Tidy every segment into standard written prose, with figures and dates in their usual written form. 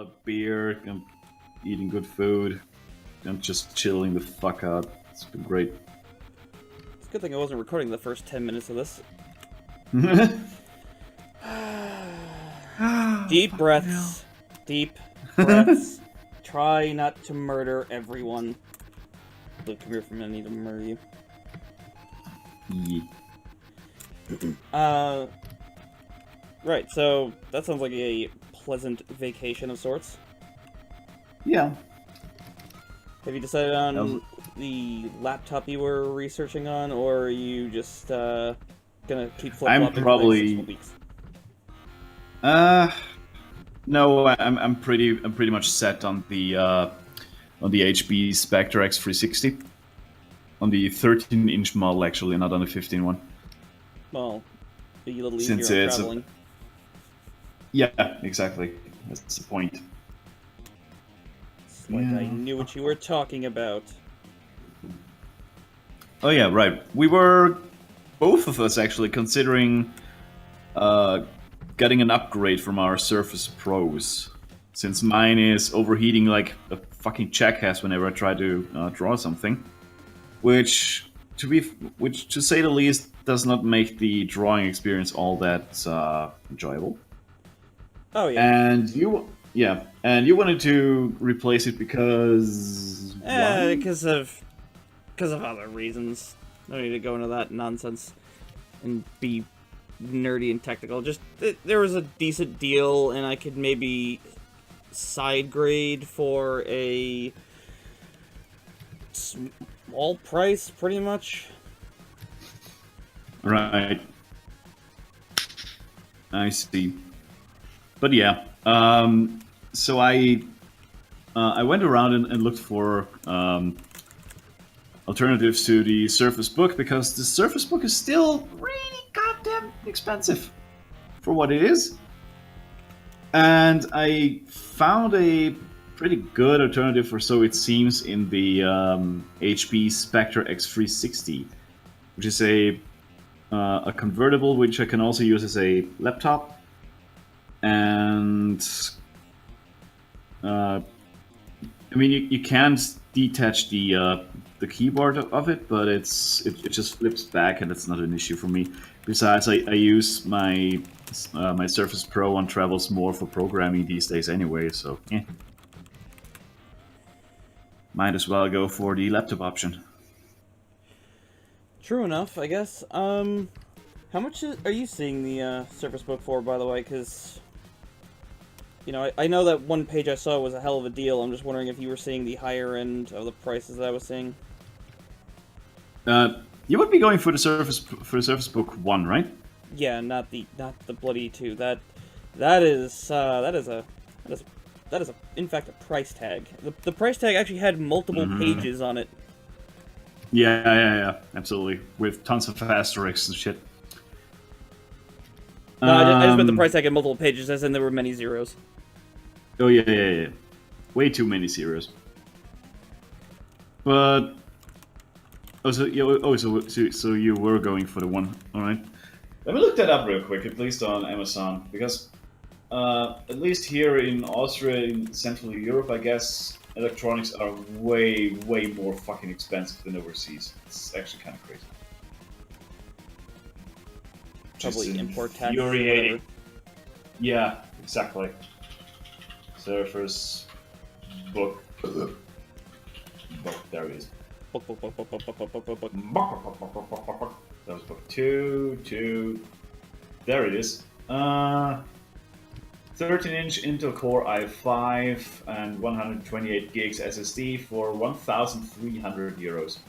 of beer, I'm eating good food. I'm just chilling the fuck out. It's been great. It's a good thing I wasn't recording the first 10 minutes of this. Deep breaths. Deep breaths. Try not to murder everyone. Luke, come here for a minute. I need to murder you. Yeah. Right, so that sounds like a pleasant vacation of sorts. Yeah. Have you decided on the laptop you were researching on, or are you just gonna keep flip-flopping for the next 6 weeks? No, I'm pretty much set on the HP Spectre X360, on the 13-inch model actually, not on the 15 one. Well, be a little easier on traveling. Yeah, exactly. That's the point. It's like I knew what you were talking about. Oh yeah, right. We were, both of us actually, considering getting an upgrade from our Surface Pros, since mine is overheating like a fucking jackass whenever I try to draw something, which to say the least does not make the drawing experience all that enjoyable. Oh yeah. And you wanted to replace it because because of other reasons. No need to go into that nonsense and be nerdy and technical. Just there was a decent deal, and I could maybe side grade for a small price, pretty much. Right. I see. But yeah, so I went around and looked for alternatives to the Surface Book, because the Surface Book is still really goddamn expensive for what it is. And I found a pretty good alternative, or so it seems, in the HP Spectre X360, which is a convertible which I can also use as a laptop. And I mean, you can't detach the keyboard of it, but it just flips back, and it's not an issue for me. Besides, I use my my Surface Pro on travels more for programming these days anyway, so yeah. Might as well go for the laptop option. True enough, I guess. How much are you seeing the Surface Book for, by the way? Because, you know, I know that one page I saw was a hell of a deal. I'm just wondering if you were seeing the higher end of the prices that I was seeing. You would be going for the Surface Book 1, right? Yeah, not the bloody 2. That is in fact a price tag. The price tag actually had multiple pages on it. Yeah, absolutely, with tons of asterisks and shit. No, I just meant the price tag had multiple pages, as in there were many zeros. Oh yeah. Way too many zeros. But so you were going for the one, all right? Let me look that up real quick, at least on Amazon, because at least here in Austria, in Central Europe, I guess electronics are way more fucking expensive than overseas. It's actually kind of crazy. Probably import tax. Infuriating. Yeah, exactly. Surface Book. There it is. Book. That was book 2. There it is. 13-inch Intel Core i5 and 128 gigs SSD for 1,300 euros.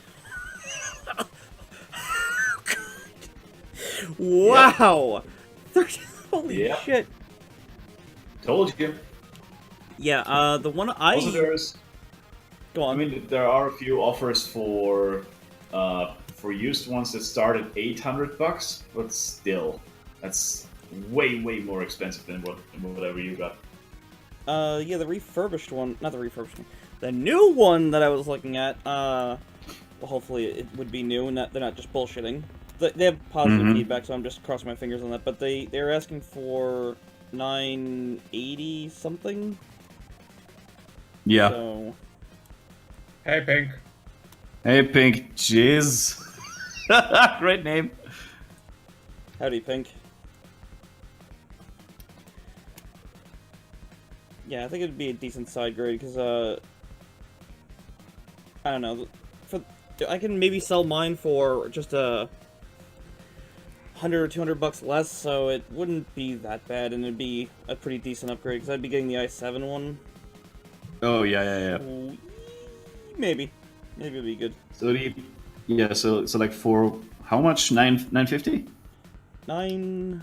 Wow! Yep. Holy shit! Told you. Yeah, the one I... Also, there's... Go on. I mean, there are a few offers for used ones that start at $800, but still, that's way more expensive than whatever you got. Yeah, the refurbished one, not the refurbished one, the new one that I was looking at, well, hopefully it would be new and they're not just bullshitting. They have positive feedback, so I'm just crossing my fingers on that, but they're asking for $980 something Yeah. So Hey, Pink. Hey, Pink Jizz. Great name. howdy, Pink. Yeah, I think it'd be a decent side grade because I don't know. I can maybe sell mine for just a 100 or 200 bucks less, so it wouldn't be that bad, and it'd be a pretty decent upgrade because I'd be getting the i7 one. Oh yeah. So, maybe it'd be good. So so like for how much? 950? Nine.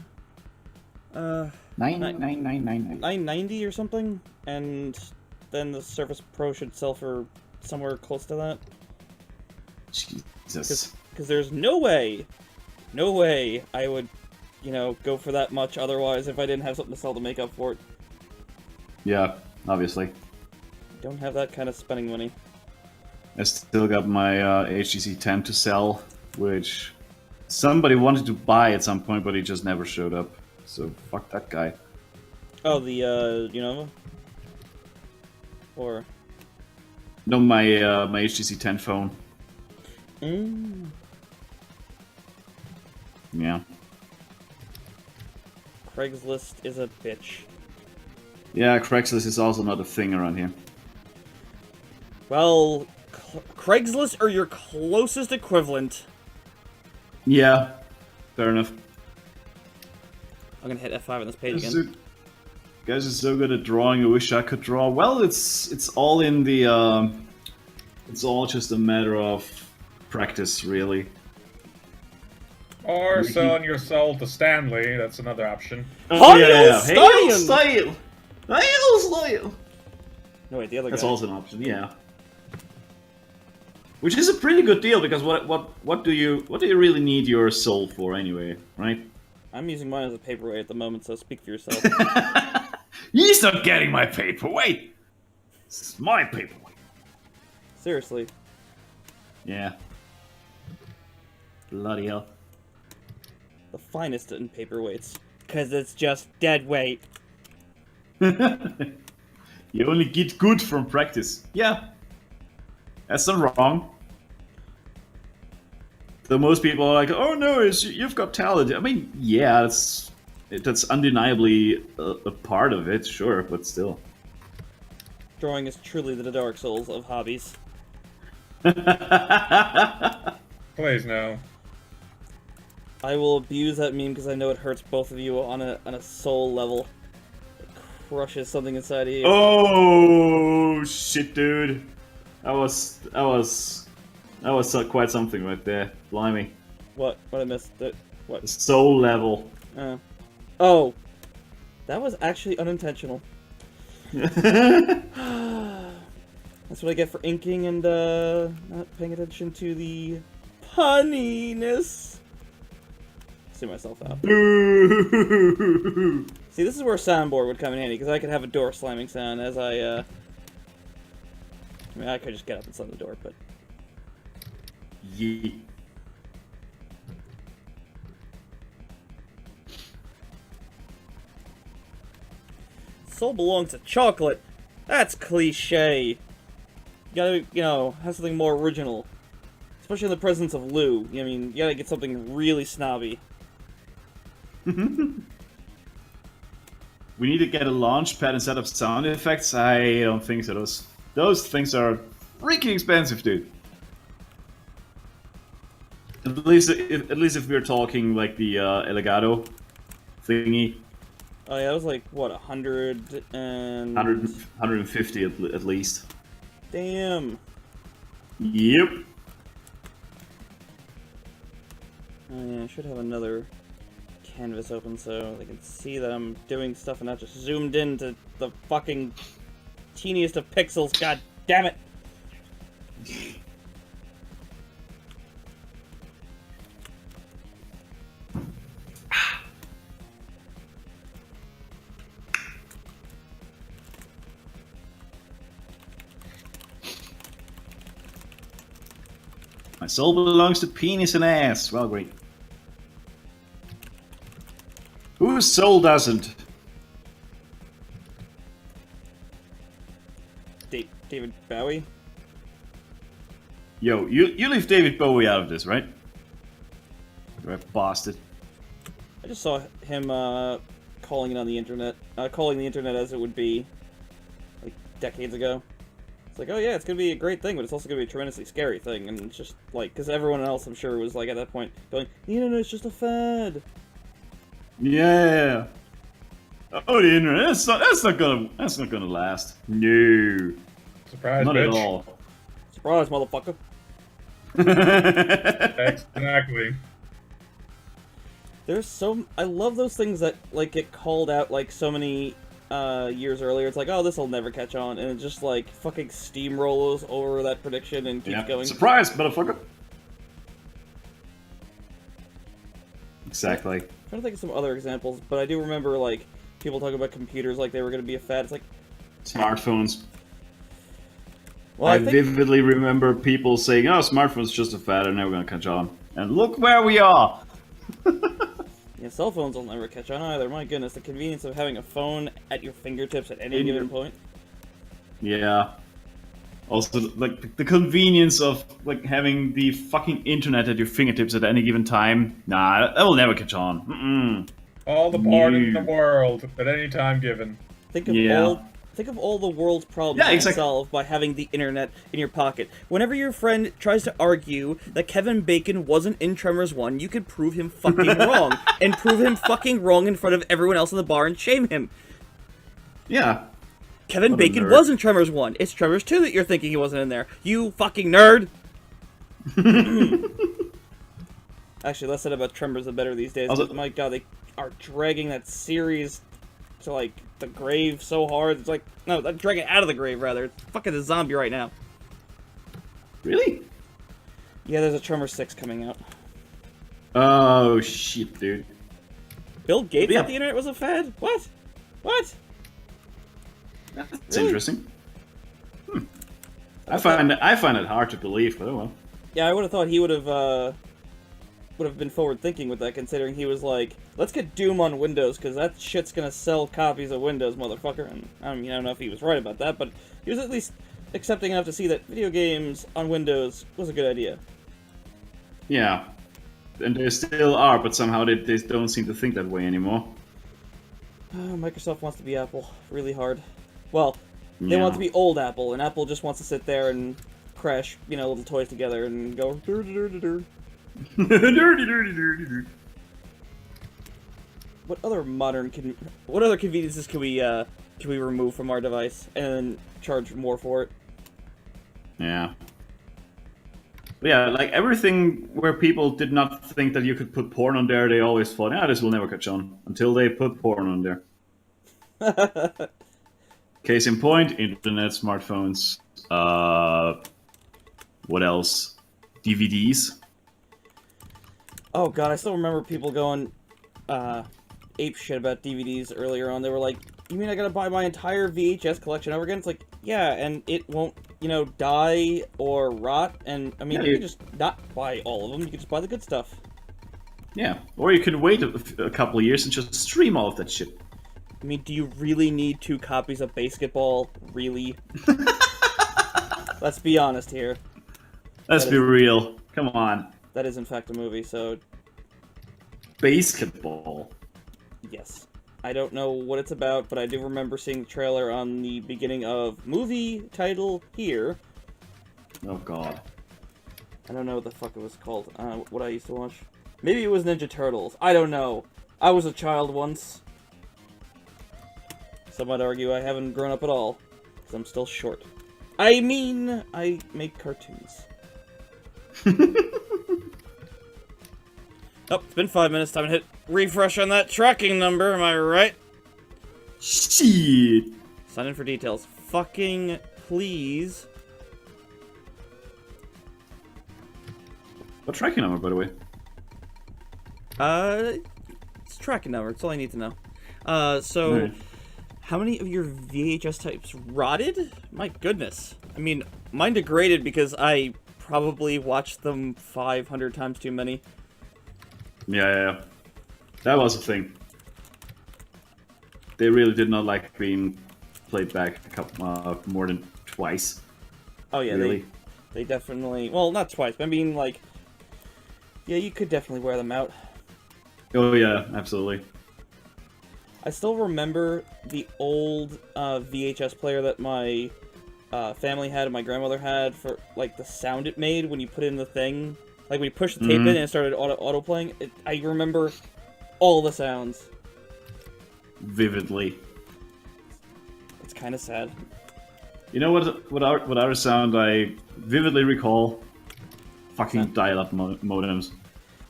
Uh, 99999. 990 or something, and then the Surface Pro should sell for somewhere close to that. Jesus. Because there's no way I would, go for that much otherwise if I didn't have something to sell to make up for it. Yeah, obviously. Don't have that kind of spending money. I still got my HTC 10 to sell, which somebody wanted to buy at some point, but he just never showed up. So fuck that guy. Oh, the Unova? Or No, my my HTC 10 phone. Yeah. Craigslist is a bitch. Yeah, Craigslist is also not a thing around here. Well, Craigslist or your closest equivalent. Yeah, fair enough. I'm gonna hit F5 on this page Guys again. guys are so good at drawing. I wish I could draw. Well, it's all in the. It's all just a matter of practice, really. Or selling your soul to Stanley. That's another option. Oh, Hail Style! Hail Style! No, wait, the other That's guy. also an option, yeah. Which is a pretty good deal because what do you really need your soul for anyway, right? I'm using mine as a paperweight at the moment, so speak for yourself. He's not getting my paperweight. This is my paperweight. Seriously. Yeah. Bloody hell. The finest in paperweights. Because it's just dead weight. You only get good from practice. Yeah. That's not wrong. Though most people are like, oh no, you've got talent. I mean, yeah, that's undeniably a part of it, sure, but still. Drawing is truly the Dark Souls of hobbies. Please, no. I will abuse that meme because I know it hurts both of you on a soul level. It crushes something inside of you. Oh shit, dude! That was quite something right there. Blimey, What? What I missed? What? the soul level. Oh, that was actually unintentional. That's what I get for inking and not paying attention to the punniness. See myself out. Boo! See, this is where a soundboard would come in handy, because I could have a door slamming sound as I mean, I could just get up and slam the door, but... Yeet. Soul belongs to chocolate. That's cliche. You gotta, have something more original. Especially in the presence of Lou. I mean, you gotta get something really snobby. We need to get a launch pad and set up sound effects. I don't think so. Those things are freaking expensive, dude. At least if we're talking like the Elgato thingy. Oh yeah, that was like, what, 100 and... 150 at least. Damn. Yep. Oh yeah, I should have another canvas open so they can see that I'm doing stuff and not just zoomed into the fucking teeniest of pixels, god damn it! My soul belongs to penis and ass. Well, great. Whose soul doesn't? David Bowie. Yo, you leave David Bowie out of this, right? Right, bastard. I just saw him calling it on the internet, calling the internet as it would be, like decades ago. It's like, oh yeah, it's gonna be a great thing, but it's also gonna be a tremendously scary thing, and it's just like, because everyone else, I'm sure, was like at that point going, the internet's just a fad. Yeah. Oh, the internet. That's not gonna last. No. Surprise, Not bitch. at all. Surprise, motherfucker. Exactly. There's I love those things that like get called out like so many years earlier. It's like, oh, this will never catch on, and it just like fucking steamrolls over that prediction and keeps going. Surprise, motherfucker. Exactly. I'm trying to think of some other examples, but I do remember like people talking about computers like they were going to be a fad. It's like Smartphones. Well, I I think... vividly remember people saying, "Oh, smartphones just a fad, and now we're gonna catch on." And look where we are. Yeah, cell phones will never catch on either. My goodness, the convenience of having a phone at your fingertips at any given point. Yeah. Also, like the convenience of like having the fucking internet at your fingertips at any given time. Nah, that will never catch on. Mm-mm. All the porn in the world at any time given. Think of all the world's problems you can solve by having the internet in your pocket. Whenever your friend tries to argue that Kevin Bacon wasn't in Tremors 1, you could prove him fucking wrong. And prove him fucking wrong in front of everyone else in the bar and shame him. Yeah. Kevin Bacon was in Tremors 1. It's Tremors 2 that you're thinking he wasn't in there. You fucking nerd! Actually, less said about Tremors, the better these days. My god, they are dragging that series to, like, the grave so hard. It's like, no, drag it out of the grave, rather. It's fucking a zombie right now. Really? Yeah, there's a Tremor 6 coming out. Oh, shit, dude. Bill Gates thought the internet was a fad? What? What? That's interesting. I find it hard to believe, but oh well. Yeah, I would have thought he would have been forward thinking with that, considering he was like, let's get Doom on Windows because that shit's gonna sell copies of Windows, motherfucker. And I don't know if he was right about that, but he was at least accepting enough to see that video games on Windows was a good idea. Yeah, and they still are, but somehow they don't seem to think that way anymore. Microsoft wants to be Apple really hard. Well, they want to be old Apple, and Apple just wants to sit there and crash, little toys together and go. What other conveniences can we remove from our device and then charge more for it? Yeah. But yeah, like everything where people did not think that you could put porn on there, they always thought, this will never catch on until they put porn on there. Case in point, internet, smartphones, what else? DVDs. Oh god, I still remember people going ape shit about DVDs earlier on. They were like, you mean I gotta buy my entire VHS collection over again? It's like, yeah, and it won't, die or rot, and, I mean, you can just not buy all of them, you can just buy the good stuff. Yeah, or you can wait a couple of years and just stream all of that shit. I mean, do you really need 2 copies of BASEketball? Really? Let's be honest here. Let's be real. Come on. That is, in fact, a movie, so... BASEketball? Yes. I don't know what it's about, but I do remember seeing the trailer on the beginning of movie title here. Oh, God. I don't know what the fuck it was called. What I used to watch. Maybe it was Ninja Turtles. I don't know. I was a child once. Some might argue I haven't grown up at all, because I'm still short. I mean, I make cartoons. Oh, it's been 5 minutes. Time to hit refresh on that tracking number. Am I right? Shit. Sign in for details. Fucking please. What tracking number, by the way? It's tracking number. It's all I need to know. Right. How many of your VHS types rotted? My goodness. I mean, mine degraded because I probably watched them 500 times too many. Yeah. That was a thing. They really did not like being played back a couple more than twice. Oh yeah, Really? they definitely. Well, not twice, but I mean like, yeah, you could definitely wear them out. Oh yeah, absolutely. I still remember the old VHS player that my family had and my grandmother had for like the sound it made when you put in the thing, like when you push the tape in and it started auto playing. I remember all the sounds. Vividly. It's kind of sad. You know what other sound I vividly recall? Fucking dial-up modems.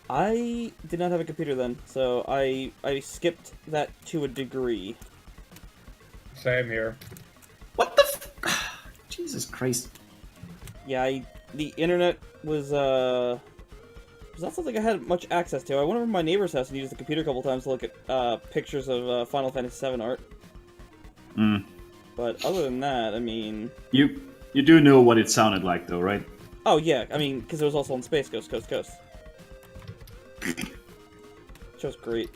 I did not have a computer then, so I skipped that to a degree. Same here. What the Jesus Christ. Yeah, the internet was not something I had much access to. I went over to my neighbor's house and used the computer a couple times to look at pictures of Final Fantasy VII art. But other than that, I mean... You do know what it sounded like, though, right? Oh, yeah. I mean, because it was also on Space Ghost Coast to Coast. Show's great.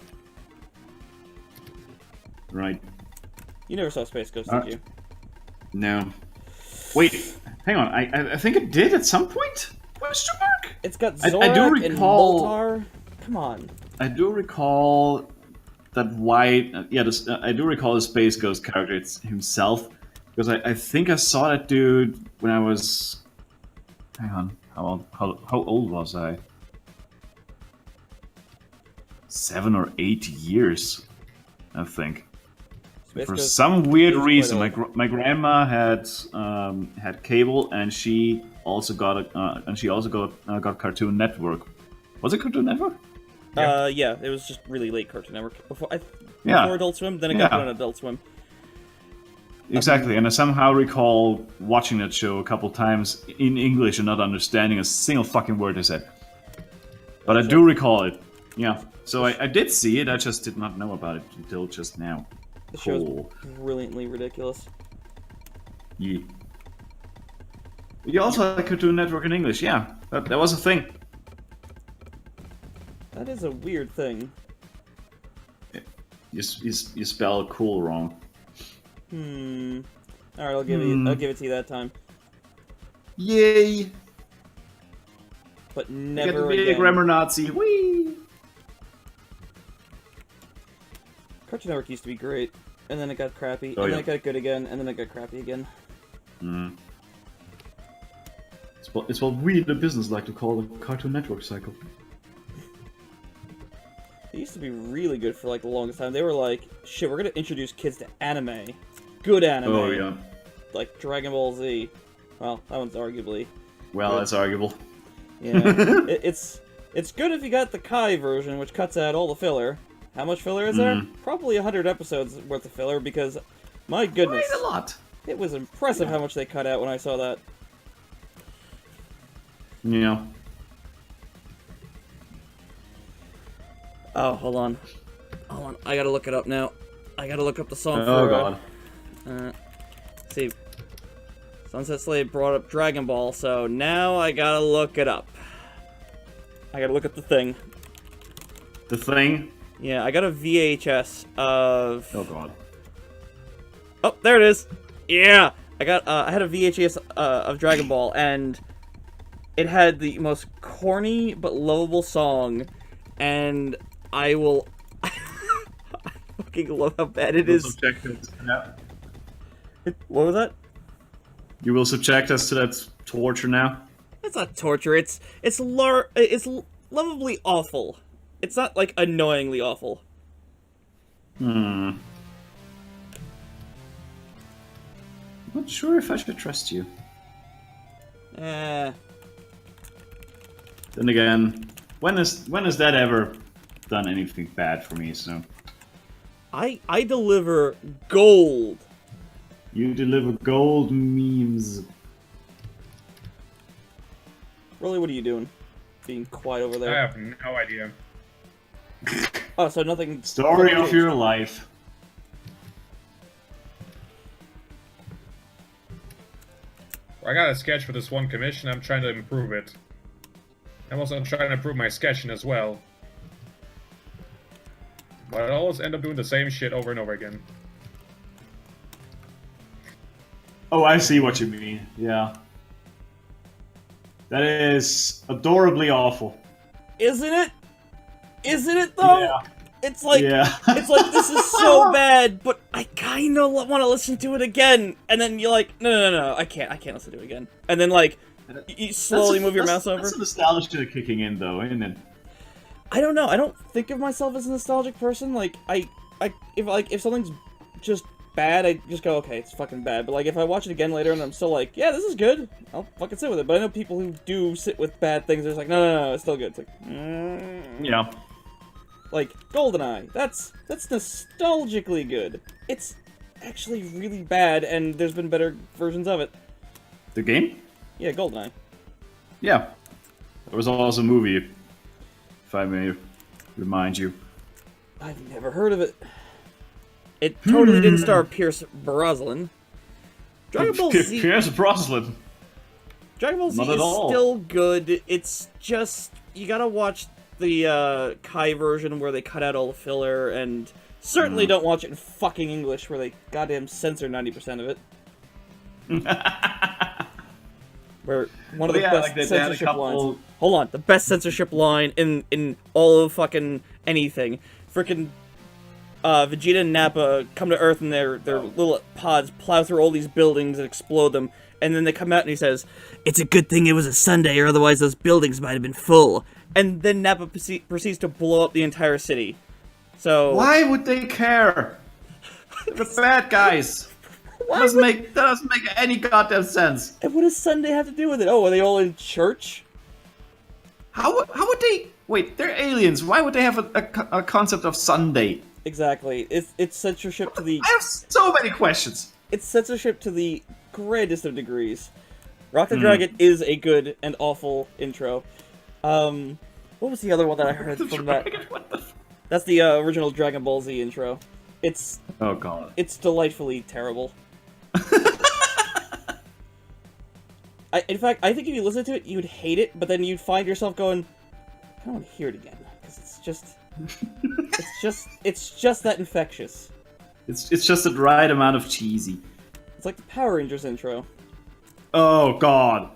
Right. You never saw Space Ghost, did you? No. Wait, hang on. I think it did at some point? Question mark? It's got I Zorak do and recall- Moltar. Come on. I do recall that white... I do recall the Space Ghost character himself. Because I think I saw that dude when I was... Hang on. How old was I? 7 or 8 years, I think. Space For Ghost some weird is quite reason, old. my grandma had cable, and she also got got Cartoon Network. Was it Cartoon Network? Yeah, it was just really late Cartoon Network. Before Adult Swim, then it got put on Adult Swim. Exactly, and I somehow recall watching that show a couple times in English and not understanding a single fucking word they said. But I do recall it. Yeah. So I did see it, I just did not know about it until just now. The show's Cool. brilliantly ridiculous. Yeah. You also had Cartoon Network in English, yeah. That was a thing. That is a weird thing. You spell cool wrong. Alright, I'll give it to you that time. Yay! But Get to never be a again. grammar Nazi. Whee! Cartoon Network used to be great, and then it got crappy, Oh, and yeah. then it got good again, and then it got crappy again. It's what we in the business like to call the Cartoon Network cycle. They used to be really good for like the longest time. They were like, shit, we're gonna introduce kids to anime. Good anime. Oh yeah. Like Dragon Ball Z. Well, that one's arguably. Well, Good. that's arguable. Yeah. It's good if you got the Kai version, which cuts out all the filler. How much filler is there? Probably 100 episodes worth of filler, because, my goodness, Quite a lot. it was impressive how much they cut out when I saw that. Yeah. Oh, hold on. I gotta look it up now. I gotta look up the song Oh for... god. See, Sunset Slave brought up Dragon Ball, so now I gotta look it up. I gotta look up the thing. The thing. Yeah, I got a VHS of... Oh god. Oh, there it is! Yeah! I had a VHS of Dragon Ball, and it had the most corny but lovable song, and I will... I fucking love how bad it is. What was that? You will subject us to that torture now? It's not torture, it's lovably awful. It's not, like, annoyingly awful. Not sure if I should trust you. Eh... Then again, when has that ever done anything bad for me, so... I deliver gold. You deliver gold memes. Really, what are you doing? Being quiet over I there. have no idea. Oh, so nothing... Story of your life. I got a sketch for this one commission, I'm trying to improve it. I'm also trying to improve my sketching as well. But I always end up doing the same shit over and over again. Oh, I see what you mean. Yeah. That is adorably awful. Isn't it? Isn't it though? Yeah. It's like it's like this is so bad, but I kind of want to listen to it again. And then you're like, no, I can't listen to it again. And then like you slowly move your mouse over. That's nostalgia kicking in, though, isn't it? I don't know. I don't think of myself as a nostalgic person. Like if something's just bad, I just go, okay, it's fucking bad. But like if I watch it again later and I'm still like, yeah, this is good, I'll fucking sit with it. But I know people who do sit with bad things. They're just like, no, it's still good. It's like, Yeah. Like GoldenEye. That's nostalgically good. It's actually really bad, and there's been better versions of it. The game? Yeah, GoldenEye. Yeah. There was also a movie, if I may remind you. I've never heard of it. It totally didn't star Pierce Brosnan. Dragon Ball Z. Pierce Brosnan. Dragon Ball Z Not at is all. still good. It's just you gotta watch the Kai version where they cut out all the filler, and certainly don't watch it in fucking English where they goddamn censor 90% of it. Where one of the best censorship lines. Hold on, the best censorship line in all of fucking anything. Frickin' Vegeta and Nappa come to Earth in their little pods, plow through all these buildings and explode them, and then they come out and he says, "It's a good thing it was a Sunday, or otherwise those buildings might have been full." And then Nappa proceeds to blow up the entire city. So why would they care? They're bad guys. Doesn't make any goddamn sense. And what does Sunday have to do with it? Oh, are they all in church? How would they? Wait, they're aliens. Why would they have a concept of Sunday? Exactly. It's censorship to the. I have so many questions. It's censorship to the greatest of degrees. Rock the Dragon is a good and awful intro. What was the other one that I heard from that? What the? That's the original Dragon Ball Z intro. It's Oh god. it's delightfully terrible. In fact, I think if you listen to it, you'd hate it, but then you'd find yourself going, I don't want to hear it again, because it's just that infectious. It's just the right amount of cheesy. It's like the Power Rangers intro. Oh god.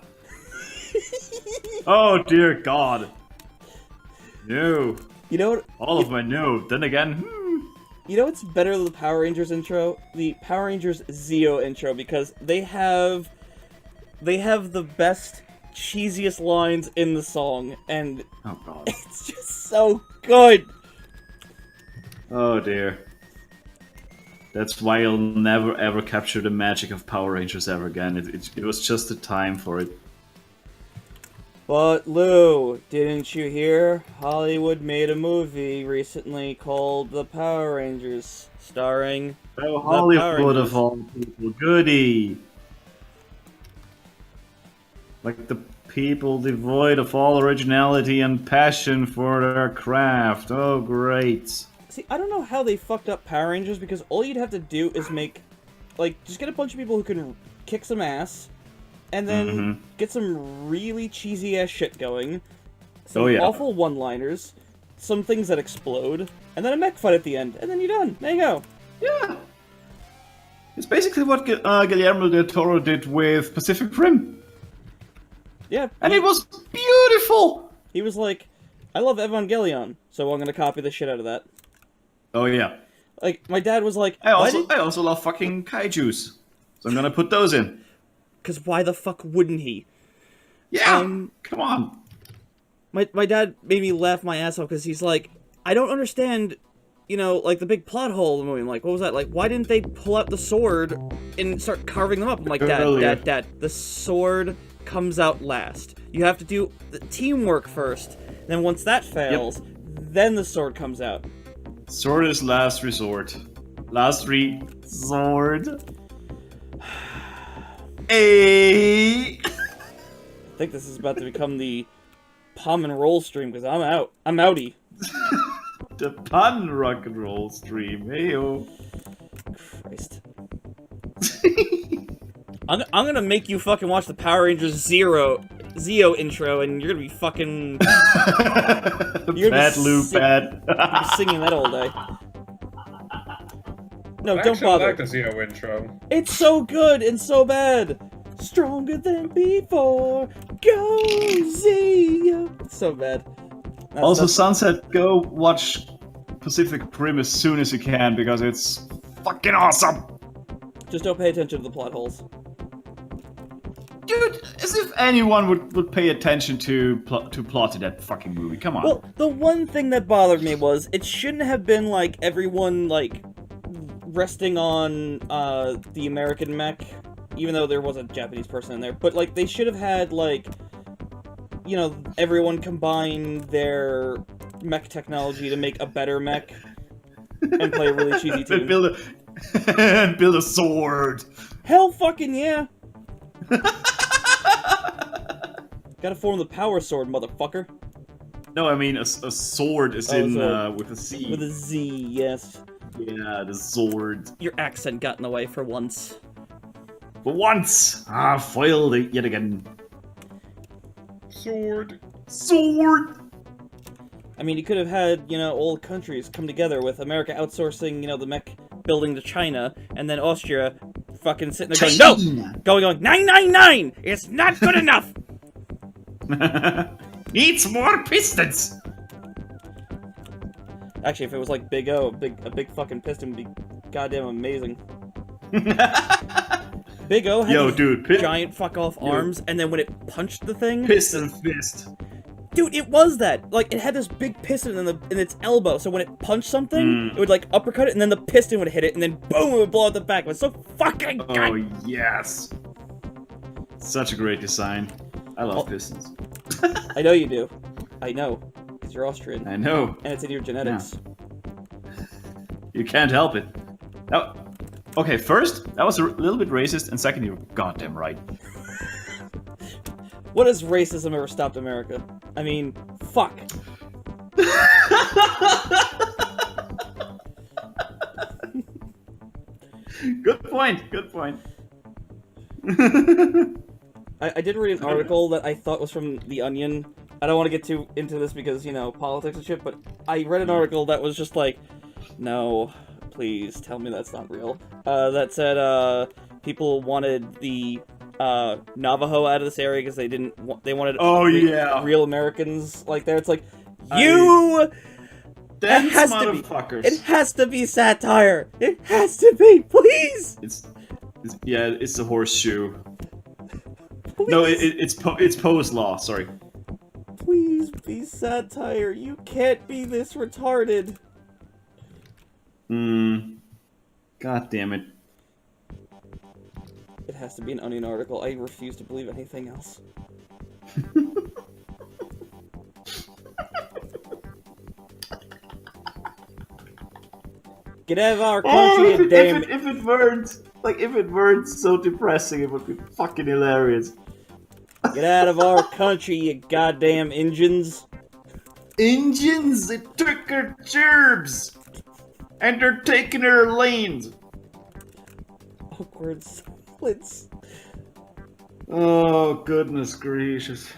Oh dear god. No. You know what? All of my no. Then again, You know what's better than the Power Rangers intro? The Power Rangers Zeo intro, because they have the best, cheesiest lines in the song, and oh god. it's just so good. Oh dear. That's why you'll never ever capture the magic of Power Rangers ever again. It was just the time for it. But Lou, didn't you hear? Hollywood made a movie recently called The Power Rangers, starring Oh, Power Hollywood Rangers. of all people, goody! Like the people devoid of all originality and passion for their craft. Oh, great. See, I don't know how they fucked up Power Rangers, because all you'd have to do is just get a bunch of people who can kick some ass, and then get some really cheesy-ass shit going, some awful one-liners, some things that explode, and then a mech fight at the end, and then you're done. There you go. Yeah. It's basically what Guillermo del Toro did with Pacific Rim. Yeah. And it was beautiful! He was like, I love Evangelion, so I'm gonna copy the shit out of that. Oh yeah. Like, my dad was like, I also love fucking kaijus. So I'm gonna put those in. Because why the fuck wouldn't he? Yeah! Come on! My dad made me laugh my ass off because he's like, I don't understand, like the big plot hole in the movie. I'm like, what was that? Like, why didn't they pull out the sword and start carving them up? I'm like, Dad, the sword comes out last. You have to do the teamwork first. Then once that fails, then the sword comes out. Sword is last resort. Last resort. Hey! I think this is about to become the Palm and Roll stream, because I'm out. I'm outie. The pun rock and roll stream. Heyo. Christ. I'm gonna make you fucking watch the Power Rangers Zeo intro, and you're gonna be fucking... Bad Lou, bad. You're singing that all day. No, I don't actually bother. like the Xeno intro. It's so good and so bad. Stronger than before. Go Zeo. It's so bad. Also, Sunset, go watch Pacific Rim as soon as you can because it's fucking awesome. Just don't pay attention to the plot holes. Dude, as if anyone would pay attention to plot in that fucking movie. Come on. Well, the one thing that bothered me was it shouldn't have been like everyone like resting on the American mech, even though there was a Japanese person in there. But like they should have had like, you know, everyone combine their mech technology to make a better mech and play a really cheesy tune. and build a sword. Hell fucking yeah! Gotta form the power sword, motherfucker. No, I mean a sword is with a Z. With a Z, yes. Yeah, the sword. Your accent got in the way for once. For once! Foiled it yet again. Sword. Sword! I mean, you could have had, you know, all countries come together with America outsourcing, you know, the mech building to China, and then Austria fucking sitting there going, no! Going, 999! It's not good enough! Needs more pistons! Actually, if it was like Big O, a big fucking piston would be goddamn amazing. Big O had giant fuck-off arms, and then when it punched the thing... Piston fist. Dude, it was that! Like, it had this big piston in its elbow, so when it punched something, it would, like, uppercut it, and then the piston would hit it, and then boom, it would blow out the back. It was so fucking good! Oh, yes! Such a great design. I love pistons. I know you do. I know. Because you're Austrian. I know. And it's in your genetics. Yeah. You can't help it. Now, okay, first, that was a little bit racist, and second, you were goddamn right. What has racism ever stopped America? I mean, fuck. Good point, good point. I did read an article that I thought was from The Onion. I don't want to get too into this because, you know, politics and shit, but I read an article that was just like, no, please tell me that's not real. That said, people wanted the Navajo out of this area because they wanted real Americans like there. It's like, Them it has motherfuckers. It has to be satire. It has to be, please. It's the horseshoe. Please. No, it's Poe's law. Sorry. Please be satire. You can't be this retarded. God damn it. It has to be an Onion article. I refuse to believe anything else. Get out of our country, you damn... If it weren't so depressing, it would be fucking hilarious. Get out of our country, you goddamn Injuns. Injuns, they took our gerbs! And they're taking our lanes! Awkward silence. Oh, goodness gracious.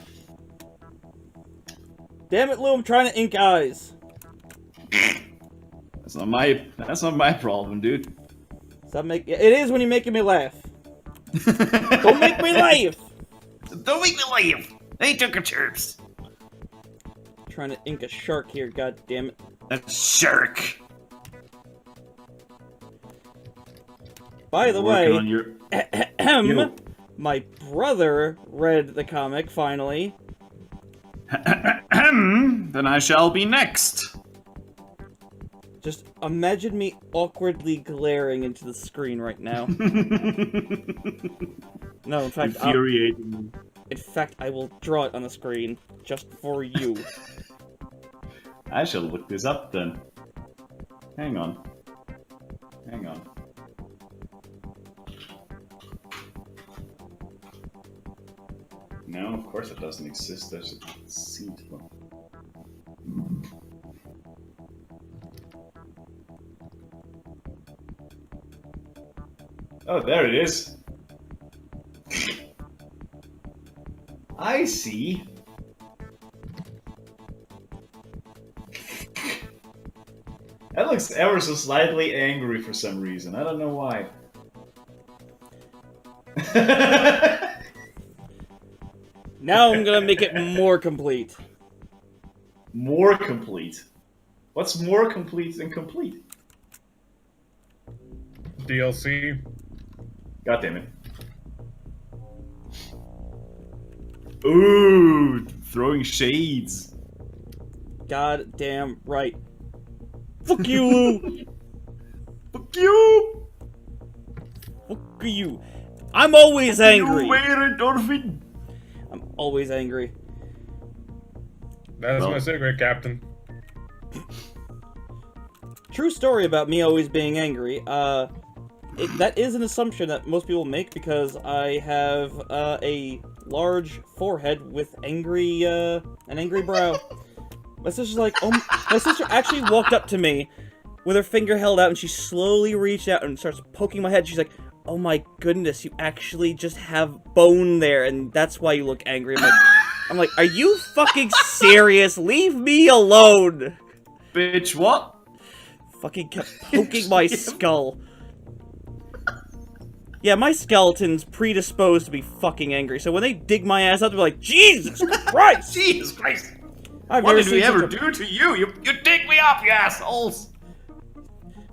Damn it, Lou, I'm trying to ink eyes. That's not my problem, dude. Stop it is when you're making me laugh. Don't make me laugh! Don't make me laugh! They took our gerbs! Trying to ink a shark here, god damn it. A shark! By the way, on your... my brother read the comic, finally. Then I shall be next. Just imagine me awkwardly glaring into the screen right now. No, in fact, infuriating. In fact, I will draw it on the screen, just for you. I shall look this up then. Hang on. No, of course it doesn't exist. There's a seat. Oh, there it is. I see. That looks ever so slightly angry for some reason. I don't know why. Now I'm gonna make it more complete. More complete. What's more complete than complete? DLC. God damn it. Ooh, throwing shades. God damn right. Fuck you, Lou! Fuck you! Fuck you. I'm always angry! You wear endorphin! I'm always angry. That's Well. my secret, Captain. True story about me always being angry. That is an assumption that most people make because I have a large forehead with an angry brow. My sister's like, my sister actually walked up to me with her finger held out and she slowly reached out and starts poking my head. She's like, oh my goodness, you actually just have bone there and that's why you look angry. I'm like, are you fucking serious? Leave me alone! Bitch, what? Fucking kept poking my skull. Yeah, my skeleton's predisposed to be fucking angry, so when they dig my ass up, they're like, Jesus Christ! Jesus Christ! I've What never did we seen ever such a- do to you? You dig me up, you assholes!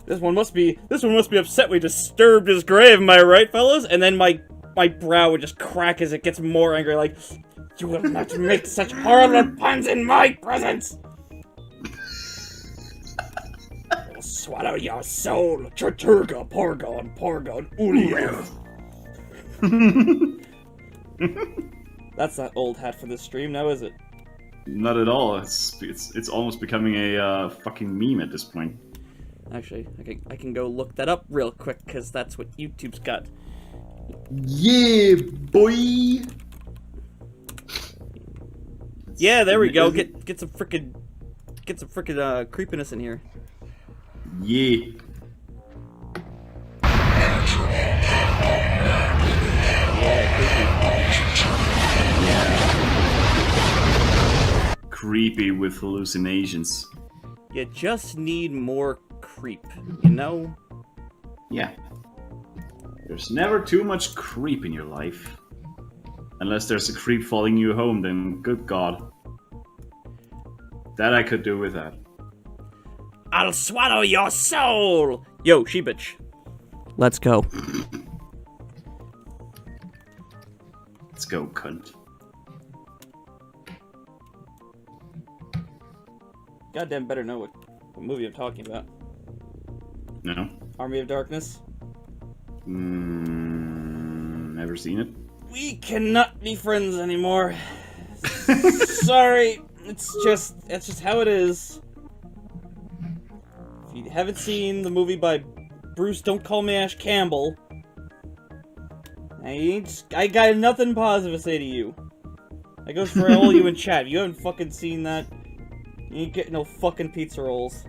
This one must be upset we disturbed his grave, am I right, fellas? And then my brow would just crack as it gets more angry, like, you will not make such horrible puns in my presence! I'll swallow your soul, Chaturga, Porgon, Uliev. That's not old hat for this stream, now is it? Not at all. It's almost becoming a fucking meme at this point. Actually, I can go look that up real quick, because that's what YouTube's got. Yeah, boy. Yeah, there we go. Get some frickin' creepiness in here. Yeah. Creepy with hallucinations. You just need more creep, you know? Yeah. There's never too much creep in your life. Unless there's a creep following you home, then good God. That I could do with that. I'll swallow your soul! Yo, she bitch. Let's go. Let's go, cunt. Goddamn better know what movie I'm talking about. No? Army of Darkness? Never seen it. We cannot be friends anymore. Sorry. It's just how it is. If you haven't seen the movie by Bruce Don't Call Me Ash Campbell, I got nothing positive to say to you. That goes for all you in chat. If you haven't fucking seen that, you ain't getting no fucking pizza rolls.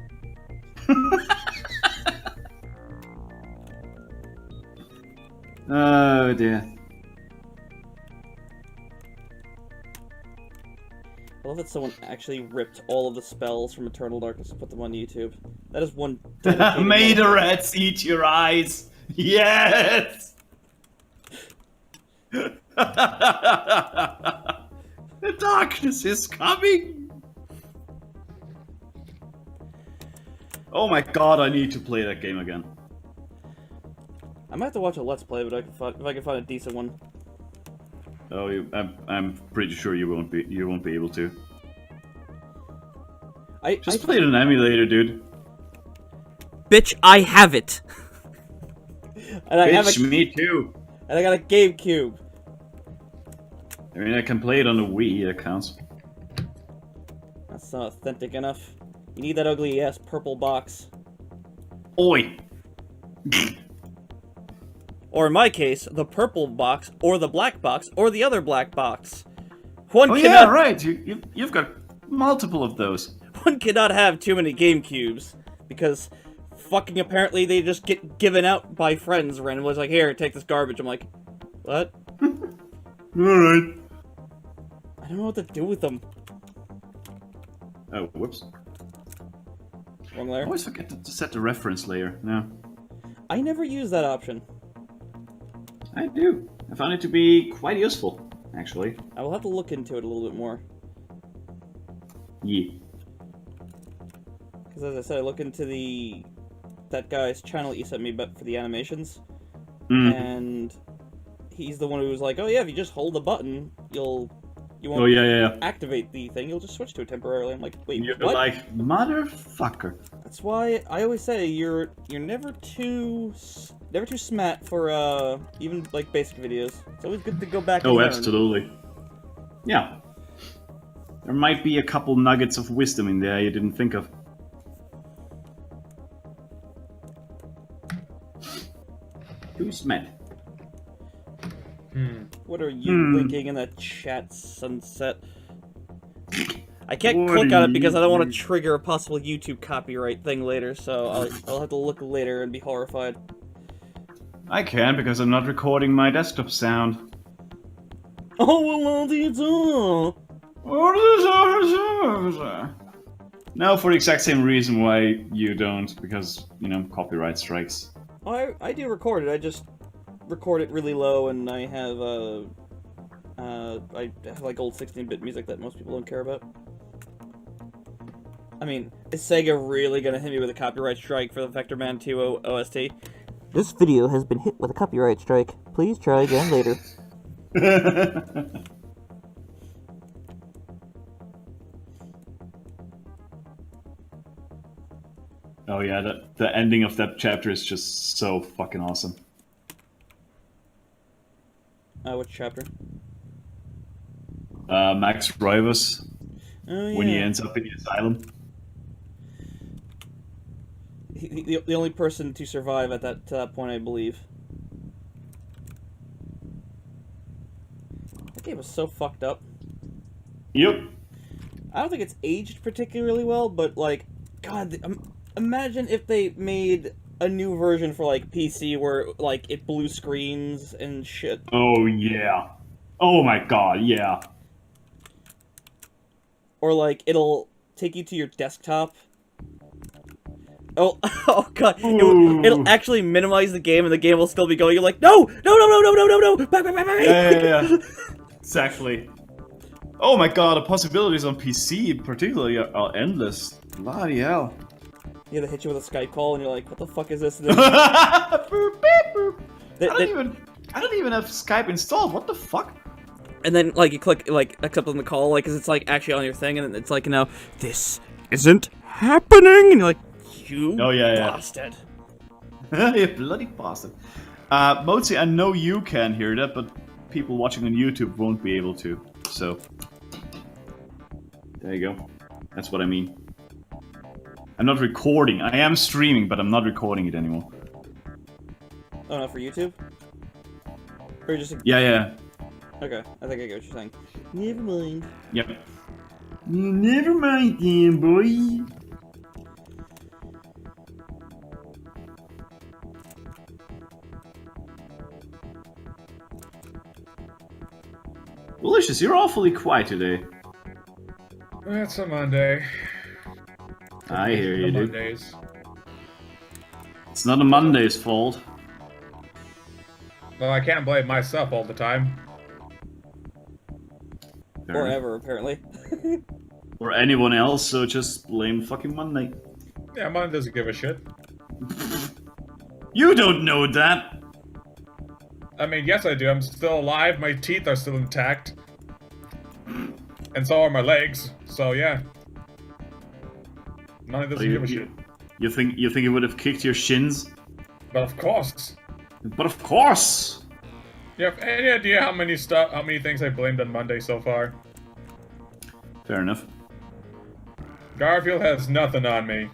Oh dear. I love that someone actually ripped all of the spells from Eternal Darkness and put them on YouTube. That is one dedicated May the motherfucker. rats eat your eyes. Yes. The darkness is coming. Oh my God! I need to play that game again. I might have to watch a Let's Play, but if I can find a decent one. Oh, I'm pretty sure you won't be able to. Just play it on emulator, dude. Bitch, I have it. And I have Bitch, me too. and I got a GameCube. I mean, I can play it on the Wii. That counts. That's not authentic enough. You need that ugly ass purple box. Oi! Or in my case, the purple box, or the black box, or the other black box. One Oh cannot yeah, right. You've got multiple of those. one cannot have too many GameCubes because fucking apparently they just get given out by friends randomly. It's like, here, take this garbage. I'm like, what? Alright. I don't know what to do with them. Oh, whoops. Wrong I layer. always forget to set the reference layer. No, I never use that option. I do. I found it to be quite useful, actually. I will have to look into it a little bit more. Yeah. Because as I said, I look into that guy's channel that you sent me but for the animations, Mm. and he's the one who was like, "Oh yeah, if you just hold the button, you won't Oh yeah. activate the thing. You'll just switch to it temporarily." I'm like, "Wait, You're what?" like, motherfucker. That's why I always say you're never too smat for even like basic videos. It's always good to go back. And Oh, learn. absolutely. Yeah. There might be a couple nuggets of wisdom in there you didn't think of. Who's met? What are you linking in that chat, Sunset? I can't What click are on it because I don't want to you- trigger a possible YouTube copyright thing later, so I'll have to look later and be horrified. I can because I'm not recording my desktop sound. Oh, well, No, for the exact same reason why you don't, because, you know, copyright strikes. I do record it. I just record it really low, and I have like old 16-bit music that most people don't care about. I mean, is Sega really gonna hit me with a copyright strike for the Vector Man 2 OST? This video has been hit with a copyright strike. Please try again later. Oh yeah, the ending of that chapter is just so fucking awesome. Which chapter? Max Rivas, Oh yeah. when he ends up in the asylum. The only person to survive at that point, I believe. That game was so fucked up. Yep. I don't think it's aged particularly well, but like, God, imagine if they made a new version for like PC where like it blue screens and shit. Oh yeah. Oh my god, yeah. Or like it'll take you to your desktop. Oh, oh god! It'll actually minimize the game, and the game will still be going. You're like, no, back. Yeah. Exactly. Oh my god, the possibilities on PC particularly are endless. Bloody hell. Yeah, they hit you with a Skype call, and you're like, what the fuck is this? Boop, beep, boop. I don't even have Skype installed. What the fuck? And then like you click like accept on the call, like 'cause it's like actually on your thing, and it's like, you know, this isn't happening, and you're like, you Oh, yeah. bastard. You bloody bastard. Mozi, I know you can hear that, but people watching on YouTube won't be able to. So, there you go. That's what I mean. I'm not recording. I am streaming, but I'm not recording it anymore. Oh no, for YouTube? Or just Yeah. okay? I think I get what you're saying. Never mind. Yep. Never mind then, boy. Delicious, you're awfully quiet today. It's a Monday. I hear you, dude. Mondays. It's not a Monday's fault. Well, I can't blame myself all the time. Fair Or enough. ever, apparently. Or anyone else, so just blame fucking Monday. Yeah, Monday doesn't give a shit. You don't know that! I mean, yes, I do. I'm still alive. My teeth are still intact, and so are my legs. So yeah, Monday doesn't give a shit. You think it would have kicked your shins? But of course, But of course! you have any idea how many things I blamed on Monday so far? Fair enough. Garfield has nothing on me.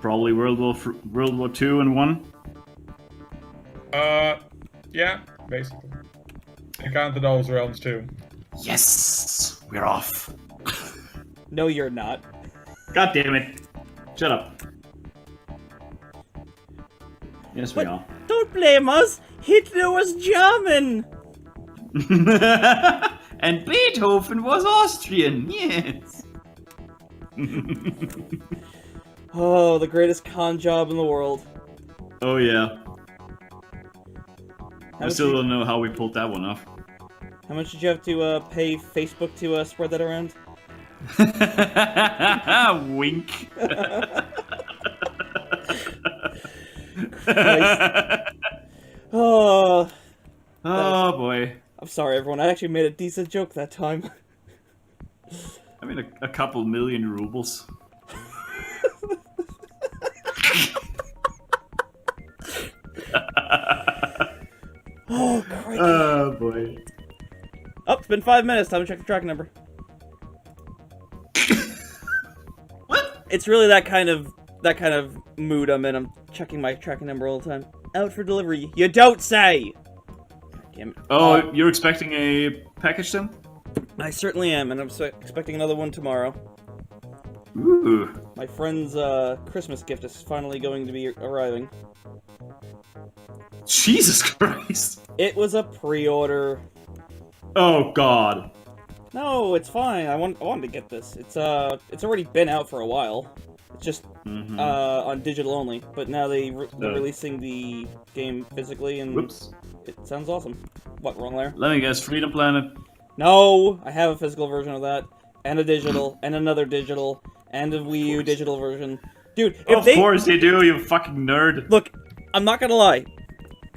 Probably World War II and 1. Yeah, basically. I counted those realms too. Yes! We're off. No, you're not. God damn it. Shut up. Yes, we But are. don't blame us. Hitler was German. And Beethoven was Austrian, yes. Oh, the greatest con job in the world. Oh yeah. How I much, still don't know how we pulled that one off. how much did you have to pay Facebook to spread that around? Wink. Oh, Oh boy. I'm sorry, everyone. I actually made a decent joke that time. I mean, a couple million rubles. Oh, crikey. Oh boy. Oh, it's been 5 minutes. Time to check the tracking number. What? It's really that kind of mood I'm in. I'm checking my tracking number all the time. Out for delivery. You don't say! God damn it. Oh, you're expecting a package then? I certainly am, and I'm expecting another one tomorrow. Ooh. My friend's Christmas gift is finally going to be arriving. Jesus Christ. It was a pre-order. Oh god. No, it's fine. I wanted to get this. It's already been out for a while. It's just on digital only. But now they're releasing the game physically, and Whoops. it sounds awesome. What, wrong there? Let me guess, Freedom Planet. No, I have a physical version of that, and a digital, and another digital, and a Wii U digital version. Dude, if Of course you do, you fucking nerd. Look, I'm not gonna lie.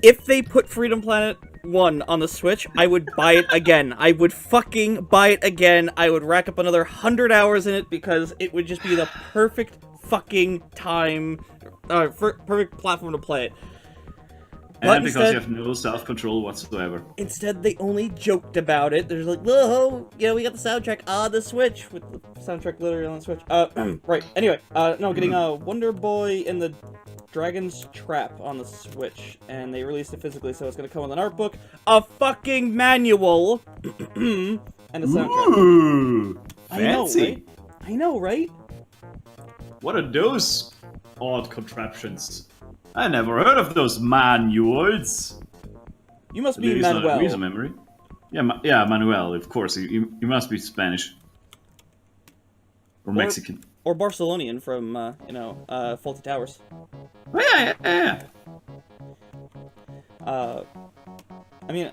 If they put Freedom Planet 1 on the Switch, I would buy it again. I would fucking buy it again. I would rack up another 100 hours in it because it would just be the perfect fucking time, perfect platform to play it. And because you have no self-control whatsoever. Instead, they only joked about it. They're like, whoa, you know, we got the soundtrack on the Switch, with the soundtrack literally on the Switch. Right, anyway, no, getting Wonder Boy and the Dragon's Trap on the Switch, and they released it physically, so it's gonna come with an art book, a fucking manual, and a soundtrack. Ooh, fancy. I know, right? What are those odd contraptions? I never heard of those manuals. You must be Maybe it's not a Manuel. recent memory. Yeah, yeah, Manuel, of course. You must be Spanish. Or Mexican. Or Barcelonian from, Fawlty Towers. Oh, yeah. I mean,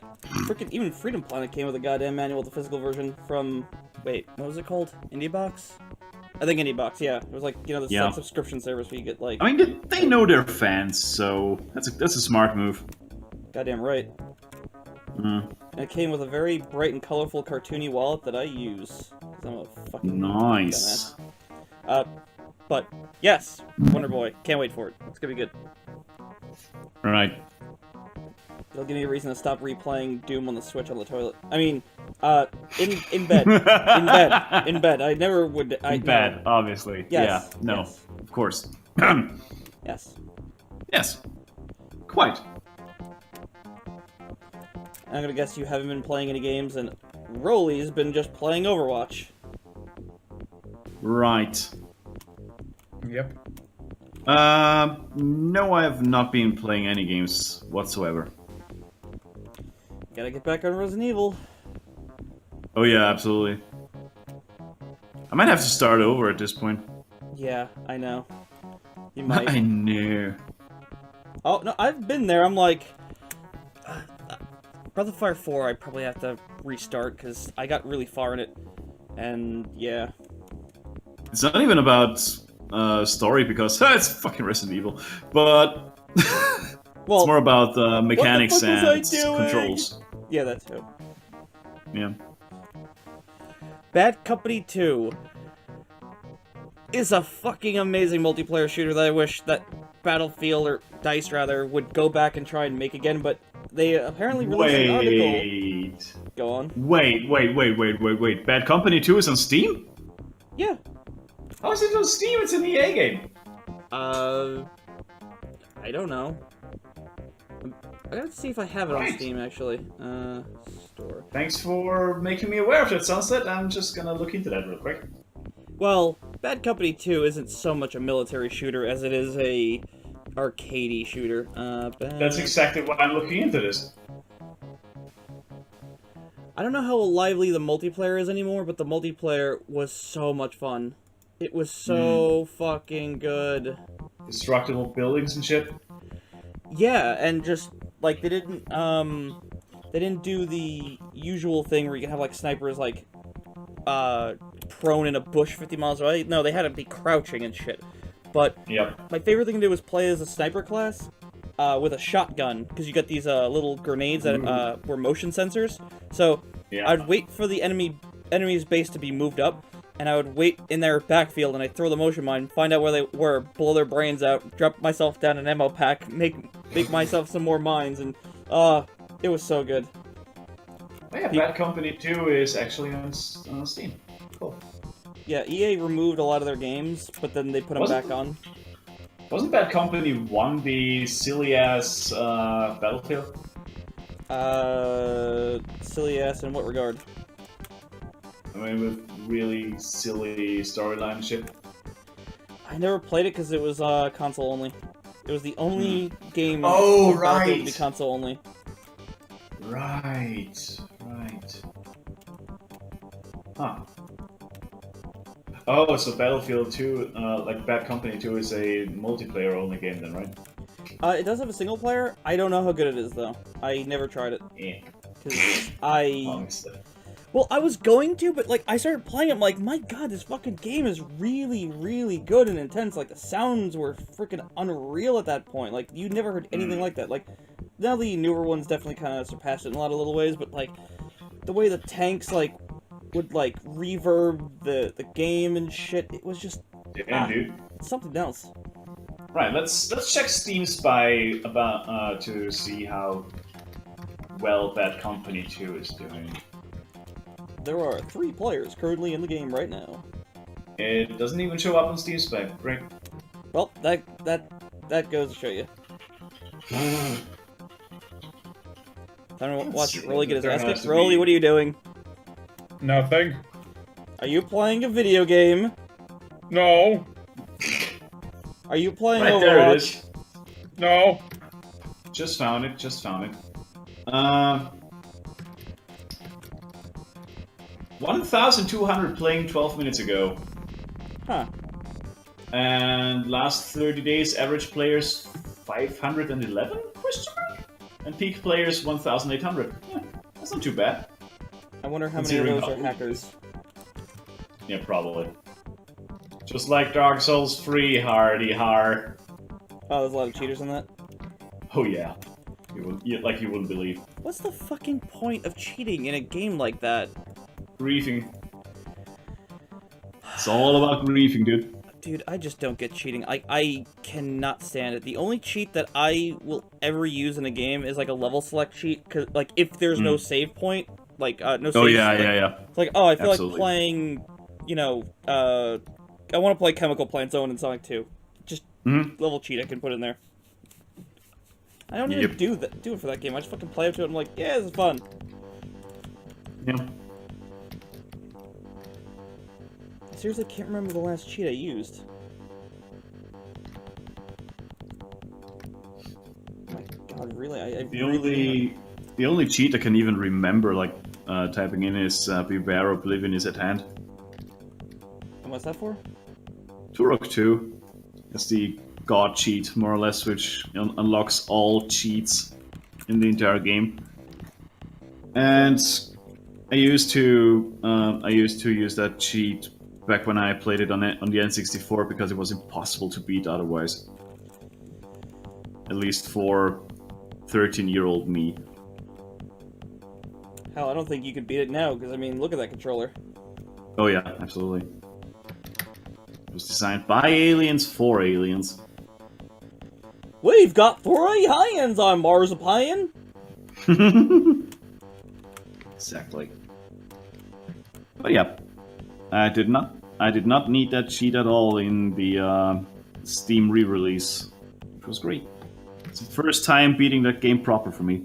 freaking even Freedom Planet came with a goddamn manual, the physical version from, wait, what was it called? IndieBox? I think IndieBox, yeah. It was like, you know, the Yeah. subscription service where you get like, I mean, they know they're fans, so that's a smart move. goddamn right. Mm. And it came with a very bright and colorful cartoony wallet that I use. 'Cause I'm a fucking Nice. dumbass. But, yes, Wonder Boy. Can't wait for it. It's gonna be good. Right. It'll give me a reason to stop replaying Doom on the Switch on the toilet. I mean, in bed. In bed. I never would... Bad, obviously. Yes, Yeah, no, yes. of course. Yes. Yes. Quite. I'm gonna guess you haven't been playing any games, and Rolly's been just playing Overwatch. Right. Yep. No, I have not been playing any games whatsoever. Gotta get back on Resident Evil. Oh yeah, absolutely. I might have to start over at this point. Yeah, I know. You might. I know. Oh, no, I've been there. I'm like... Breath of Fire 4, I probably have to restart, because I got really far in it. And, yeah. It's not even about story because it's fucking Resident Evil, but Well, it's more about mechanics what the fuck and was I doing? controls. Yeah, that too. Yeah. Bad Company 2 is a fucking amazing multiplayer shooter that I wish that Battlefield, or DICE rather, would go back and try and make again, but they apparently released an article. Go on. Wait. Bad Company 2 is on Steam? Yeah. How is it on Steam? It's an EA game. I don't know. I gotta see if I have it on Right. Steam, actually. Store. Thanks for making me aware of that, Sunset. I'm just gonna look into that real quick. Well, Bad Company 2 isn't so much a military shooter as it is a arcadey shooter. That's exactly why I'm looking into this. I don't know how lively the multiplayer is anymore, but the multiplayer was so much fun. It was so fucking good. Destructible buildings and shit. Yeah, and just like they didn't do the usual thing where you can have like snipers like prone in a bush 50 miles away. No, they had to be crouching and shit. But Yep. my favorite thing to do was play as a sniper class with a shotgun, because you got these little grenades that were motion sensors. So Yeah. I'd wait for the enemy's base to be moved up, and I would wait in their backfield, and I'd throw the motion mine, find out where they were, blow their brains out, drop myself down an ammo pack, make myself some more mines, and it was so good. Oh, yeah, Bad Company 2 is actually on Steam. Cool. Yeah, EA removed a lot of their games, but then they put them back on. Wasn't Bad Company 1 the silly-ass Battlefield? Silly ass in what regard? I mean, with really silly storyline shit. I never played it because it was console only. It was the only game Oh, for Battlefield to be right. console only. Right. Huh. Oh, so Battlefield 2, like Bad Company 2 is a multiplayer only game then, right? It does have a single player. I don't know how good it is though. I never tried it. Yeah. Cause I Honestly. Well, I was going to, but like I started playing, I'm like, my god, this fucking game is really, really good and intense. Like the sounds were freaking unreal at that point. Like you never heard anything like that. Like now the newer ones definitely kind of surpassed it in a lot of little ways, but like the way the tanks like would like reverb the game and shit, it was just Damn, dude. something else. Right, let's check Steam Spy about to see how well Bad Company 2 is doing. There are 3 players currently in the game right now. It doesn't even show up on Steam Spy. Great. Well, that goes to show you. Time to watch Rolly get his ass kicked. Rolly, what are you doing? Nothing. Are you playing a video game? No. Are you playing Right, Overwatch? there it is. No. Just found it. 1,200 playing 12 minutes ago. Huh. And last 30 days, average players 511? Question mark? And peak players 1,800. Yeah, that's not too bad. I wonder how many of Considering those are how- hackers. Yeah, probably. Just like Dark Souls 3, hardy har. Oh, there's a lot of cheaters in that. Oh yeah. Like you wouldn't believe. What's the fucking point of cheating in a game like that? Griefing. It's all about griefing, dude. Dude, I just don't get cheating. I cannot stand it. The only cheat that I will ever use in a game is like a level select cheat, cause like if there's no save point, like no save. yeah. It's like, oh, I feel Absolutely. like playing, you know, I want to play Chemical Plant Zone in Sonic 2. Just level cheat I can put in there. I don't even Yep. do it for that game. I just fucking play up to it. I'm like, yeah, this is fun. Yeah. I seriously can't remember the last cheat I used. Oh my god, really? I The only cheat I can even remember, like typing in is "Beware Oblivion is at hand." And what's that for? Turok 2 is the god cheat, more or less, which unlocks all cheats in the entire game. And I used to use that cheat back when I played it on the N64 because it was impossible to beat otherwise. At least for 13-year-old me. Hell, I don't think you could beat it now, because, I mean, look at that controller. Oh yeah, absolutely. It was designed by aliens for aliens. We've got 3 high-ends on Marzipan! Exactly. But yeah, I did not need that cheat at all in the Steam re-release. It was great. It's the first time beating that game proper for me.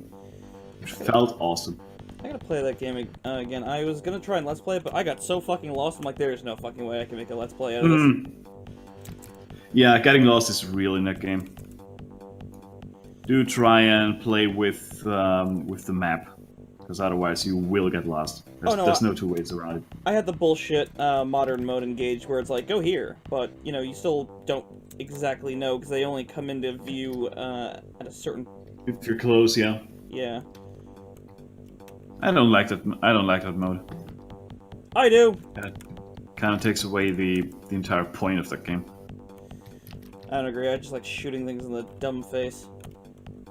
It felt awesome. I gotta play that game again. I was gonna try and let's play it, but I got so fucking lost. I'm like, there's no fucking way I can make a let's play out of this. Yeah, getting lost is real in that game. Do try and play with the map. because otherwise you will get lost. There's no two ways around it. I had the bullshit modern mode engaged where it's like, go here, but, you know, you still don't exactly know, because they only come into view at a certain... If you're close, yeah. Yeah. I don't like that mode. I do! It kind of takes away the entire point of that game. I don't agree, I just like shooting things in the dumb face.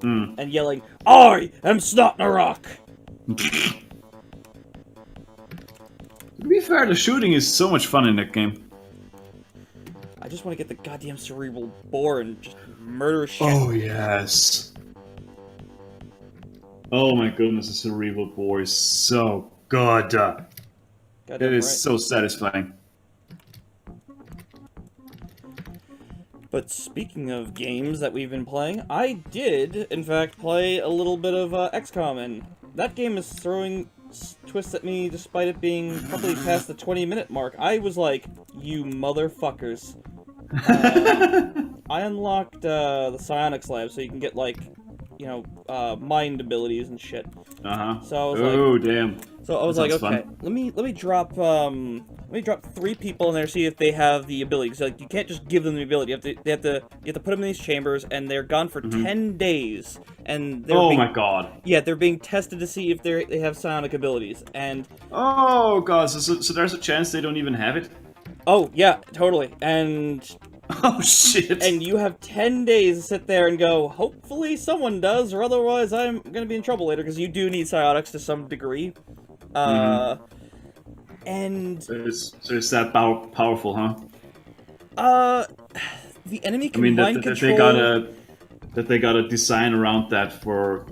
Mm. And yelling, I am Snotnarok! To be fair, the shooting is so much fun in that game. I just want to get the goddamn cerebral boar and just murder shit. Oh, yes. Oh my goodness, the cerebral boar is so good. Goddamn It is right. so satisfying. But speaking of games that we've been playing, I did, in fact, play a little bit of XCOM, and that game is throwing twists at me despite it being probably past the 20-minute mark. I was like, you motherfuckers. I unlocked the Psionics Lab so you can get, like, you know, mind abilities and shit. Uh-huh. So I was oh, like, damn. So I was That like, sounds okay, let me drop 3 people in there, see if they have the ability. Because like you can't just give them the ability. You have to put them in these chambers, and they're gone for 10 days. And they're Oh my god. yeah, they're being tested to see if they have psionic abilities. And Oh god, so there's a chance they don't even have it? oh yeah, totally. And Oh shit. you have 10 days to sit there and go, hopefully someone does, or otherwise I'm gonna be in trouble later, because you do need psionics to some degree. And So it's that powerful, huh? the enemy I can mean, mind that control. they got a design around that for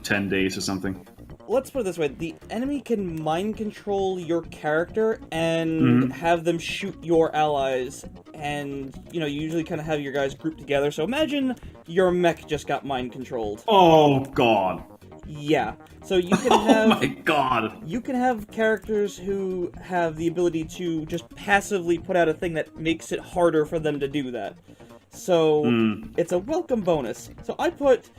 10 days or something. Let's put it this way: the enemy can mind control your character and have them shoot your allies, and you know, you usually kind of have your guys grouped together. So imagine your mech just got mind controlled. Oh god. Yeah. So you can Oh have my god. you can have characters who have the ability to just passively put out a thing that makes it harder for them to do that. So it's a welcome bonus. So I put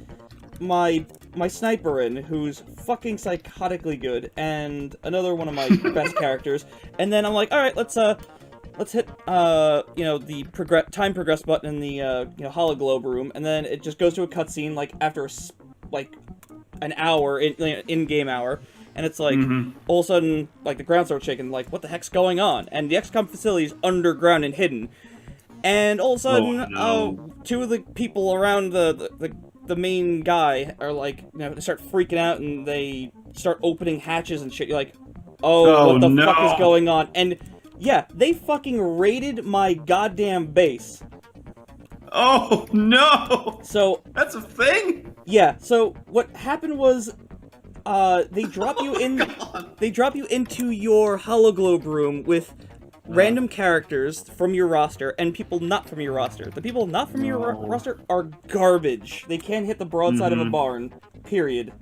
my sniper in, who's fucking psychotically good, and another one of my best characters, and then I'm like, all right, let's hit you know, the time progress button in the you know, hologlobe room, and then it just goes to a cutscene like after like an hour in game hour, and it's like all of a sudden like the ground starts shaking, like what the heck's going on? And the XCOM facility is underground and hidden, and all of a sudden 2 of the people around the main guy are like, you know, they start freaking out and they start opening hatches and shit. You're like, oh what the fuck is going on? And yeah, they fucking raided my goddamn base. Oh no! So That's a thing? yeah, so what happened was they drop you in God. they drop you into your hologlobe room with random characters from your roster and people not from your roster. The people not from your roster are garbage. They can't hit the broadside of a barn. Period.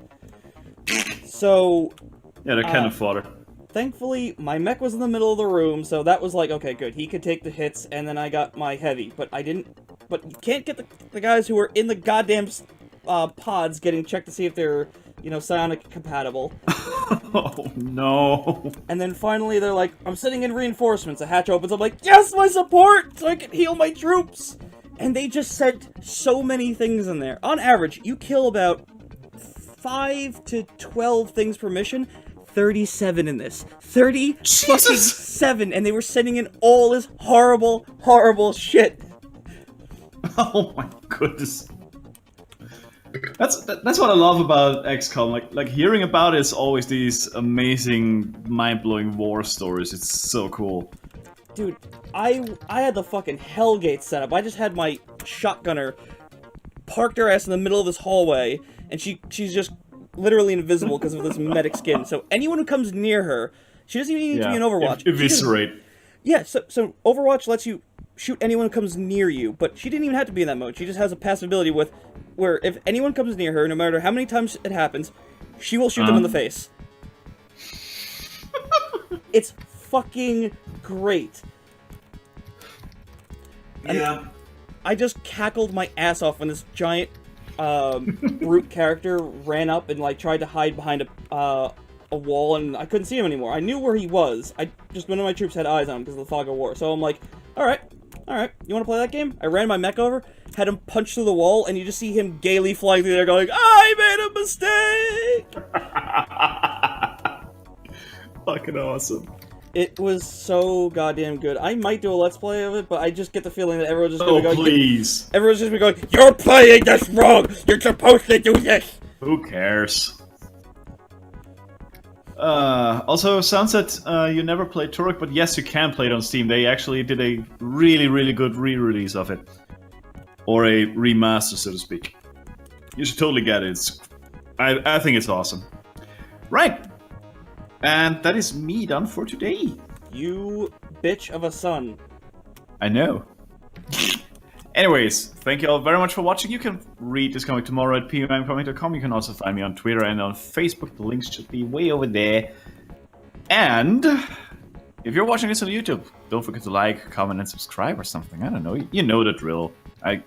So Yeah, they're kind of fodder. thankfully, my mech was in the middle of the room, so that was like, okay, good. He could take the hits, and then I got my heavy. But I didn't... But you can't get the guys who are in the goddamn pods getting checked to see if they're, you know, psionic compatible. Oh no. And then finally, they're like, I'm sending in reinforcements. A hatch opens. I'm like, yes, my support! So I can heal my troops! And they just sent so many things in there. On average, you kill about 5 to 12 things per mission. 37 in this. 30 fucking 7, and they were sending in all this horrible, horrible shit. Oh my goodness. That's what I love about XCOM. Like hearing about it is always these amazing, mind-blowing war stories. It's so cool. Dude, I had the fucking Hellgate set up. I just had my shotgunner parked her ass in the middle of this hallway, and she's just literally invisible because of this medic skin. So anyone who comes near her, she doesn't even need to be in Overwatch. Eviscerate. Yeah, so Overwatch lets you shoot anyone who comes near you, but she didn't even have to be in that mode. She just has a passive ability where if anyone comes near her, no matter how many times it happens, she will shoot them in the face. It's fucking great. And Yeah. I just cackled my ass off when this giant brute character ran up and like tried to hide behind a wall and I couldn't see him anymore. I knew where he was. Just none of my troops had eyes on him because of the fog of war. So I'm like, alright, you wanna play that game? I ran my mech over, had him punch through the wall, and you just see him gaily flying through there going, I made a mistake! Fucking awesome. It was so goddamn good. I might do a let's play of it, but I just get the feeling that everyone's just gonna go. Please. Everyone's just gonna go, you're playing this wrong! You're supposed to do this! Who cares? Also, Sunset, you never played Turok, but yes, you can play it on Steam. They actually did a really, really good re-release of it. Or a remaster, so to speak. You should totally get it. I think it's awesome. Right. And that is me done for today. You bitch of a son. I know. Anyways, thank you all very much for watching. You can read this comic tomorrow at pmmcomic.com. You can also find me on Twitter and on Facebook. The links should be way over there. And if you're watching this on YouTube, don't forget to like, comment, and subscribe or something. I don't know. You know the drill. I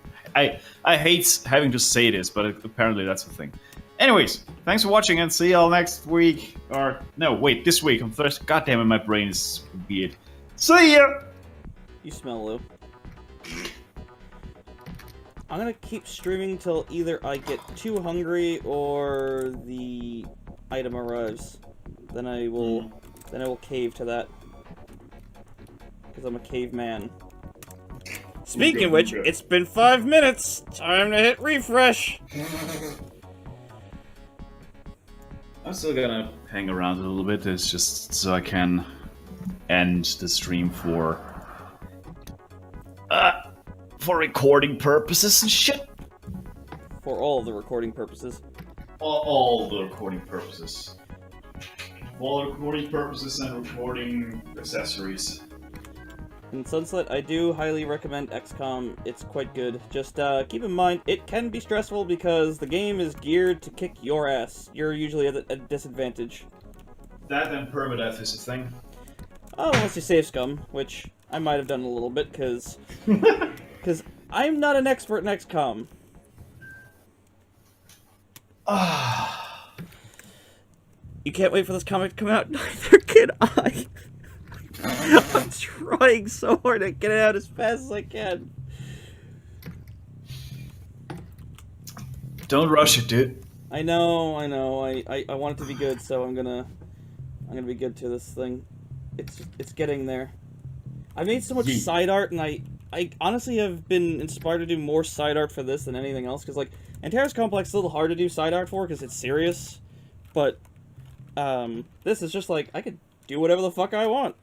hate having to say this, but apparently that's the thing. Anyways, thanks for watching and see y'all next week. Or, no, wait, this week on Thursday. God damn it, my brain is weird. See ya! You smell Lou. I'm gonna keep streaming till either I get too hungry or the item arrives. Then I will cave to that. Because I'm a caveman. Speaking of which, it's been 5 minutes! Time to hit refresh! I'm still gonna hang around a little bit. It's just so I can end the stream for recording purposes and shit. For all of the recording purposes. All the recording purposes. All the recording purposes and recording accessories. In Sunset, I do highly recommend XCOM. It's quite good. Just keep in mind, it can be stressful because the game is geared to kick your ass. You're usually at a disadvantage. That and permadeath is a thing. Oh, unless you save scum, which I might have done a little bit, because I'm not an expert in XCOM. You can't wait for this comic to come out? Neither can I. I'm trying so hard to get it out as fast as I can. Don't rush it, dude. I know. I want it to be good, so I'm gonna be good to this thing. It's getting there. I made so much side art, and I honestly have been inspired to do more side art for this than anything else, because, like, Antares Complex is a little hard to do side art for, because it's serious, but, this is just like, I could do whatever the fuck I want.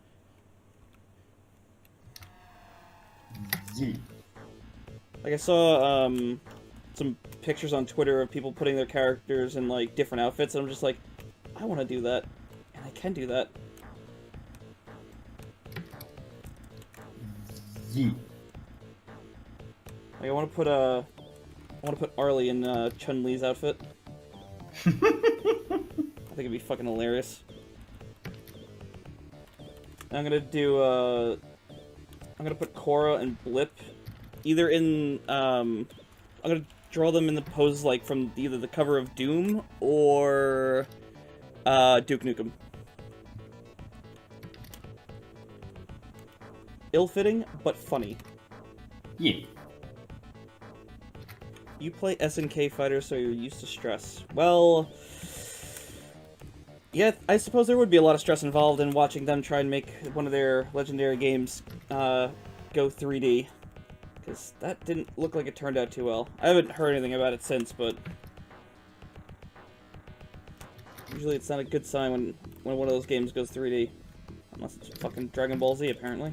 Like, I saw, some pictures on Twitter of people putting their characters in, like, different outfits, and I'm just like, I want to do that, and I can do that. Like, I want to put Arlie in Chun-Li's outfit. I think it'd be fucking hilarious. And I'm gonna put Korra and Blip either in I'm gonna draw them in the pose like from either the cover of Doom or Duke Nukem. Ill-fitting, but funny. Yeah. You play SNK Fighter, so you're used to stress. Well, yeah, I suppose there would be a lot of stress involved in watching them try and make one of their legendary games go 3D. Because that didn't look like it turned out too well. I haven't heard anything about it since, but usually it's not a good sign when one of those games goes 3D. Unless it's fucking Dragon Ball Z, apparently.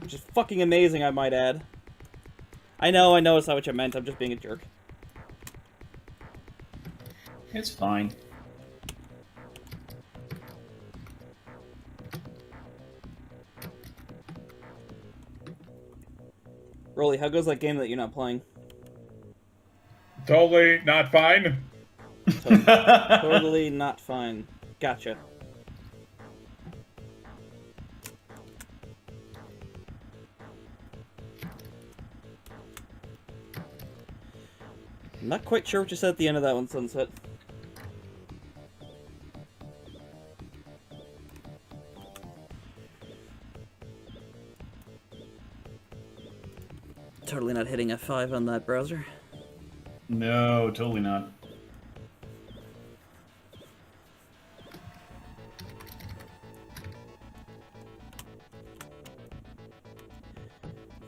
Which is fucking amazing, I might add. I know it's not what you meant, I'm just being a jerk. It's fine. Rolly, how goes that game that you're not playing? Totally not fine. Totally not fine. Gotcha. I'm not quite sure what you said at the end of that one, Sunset. Totally not hitting F5 on that browser. No, totally not.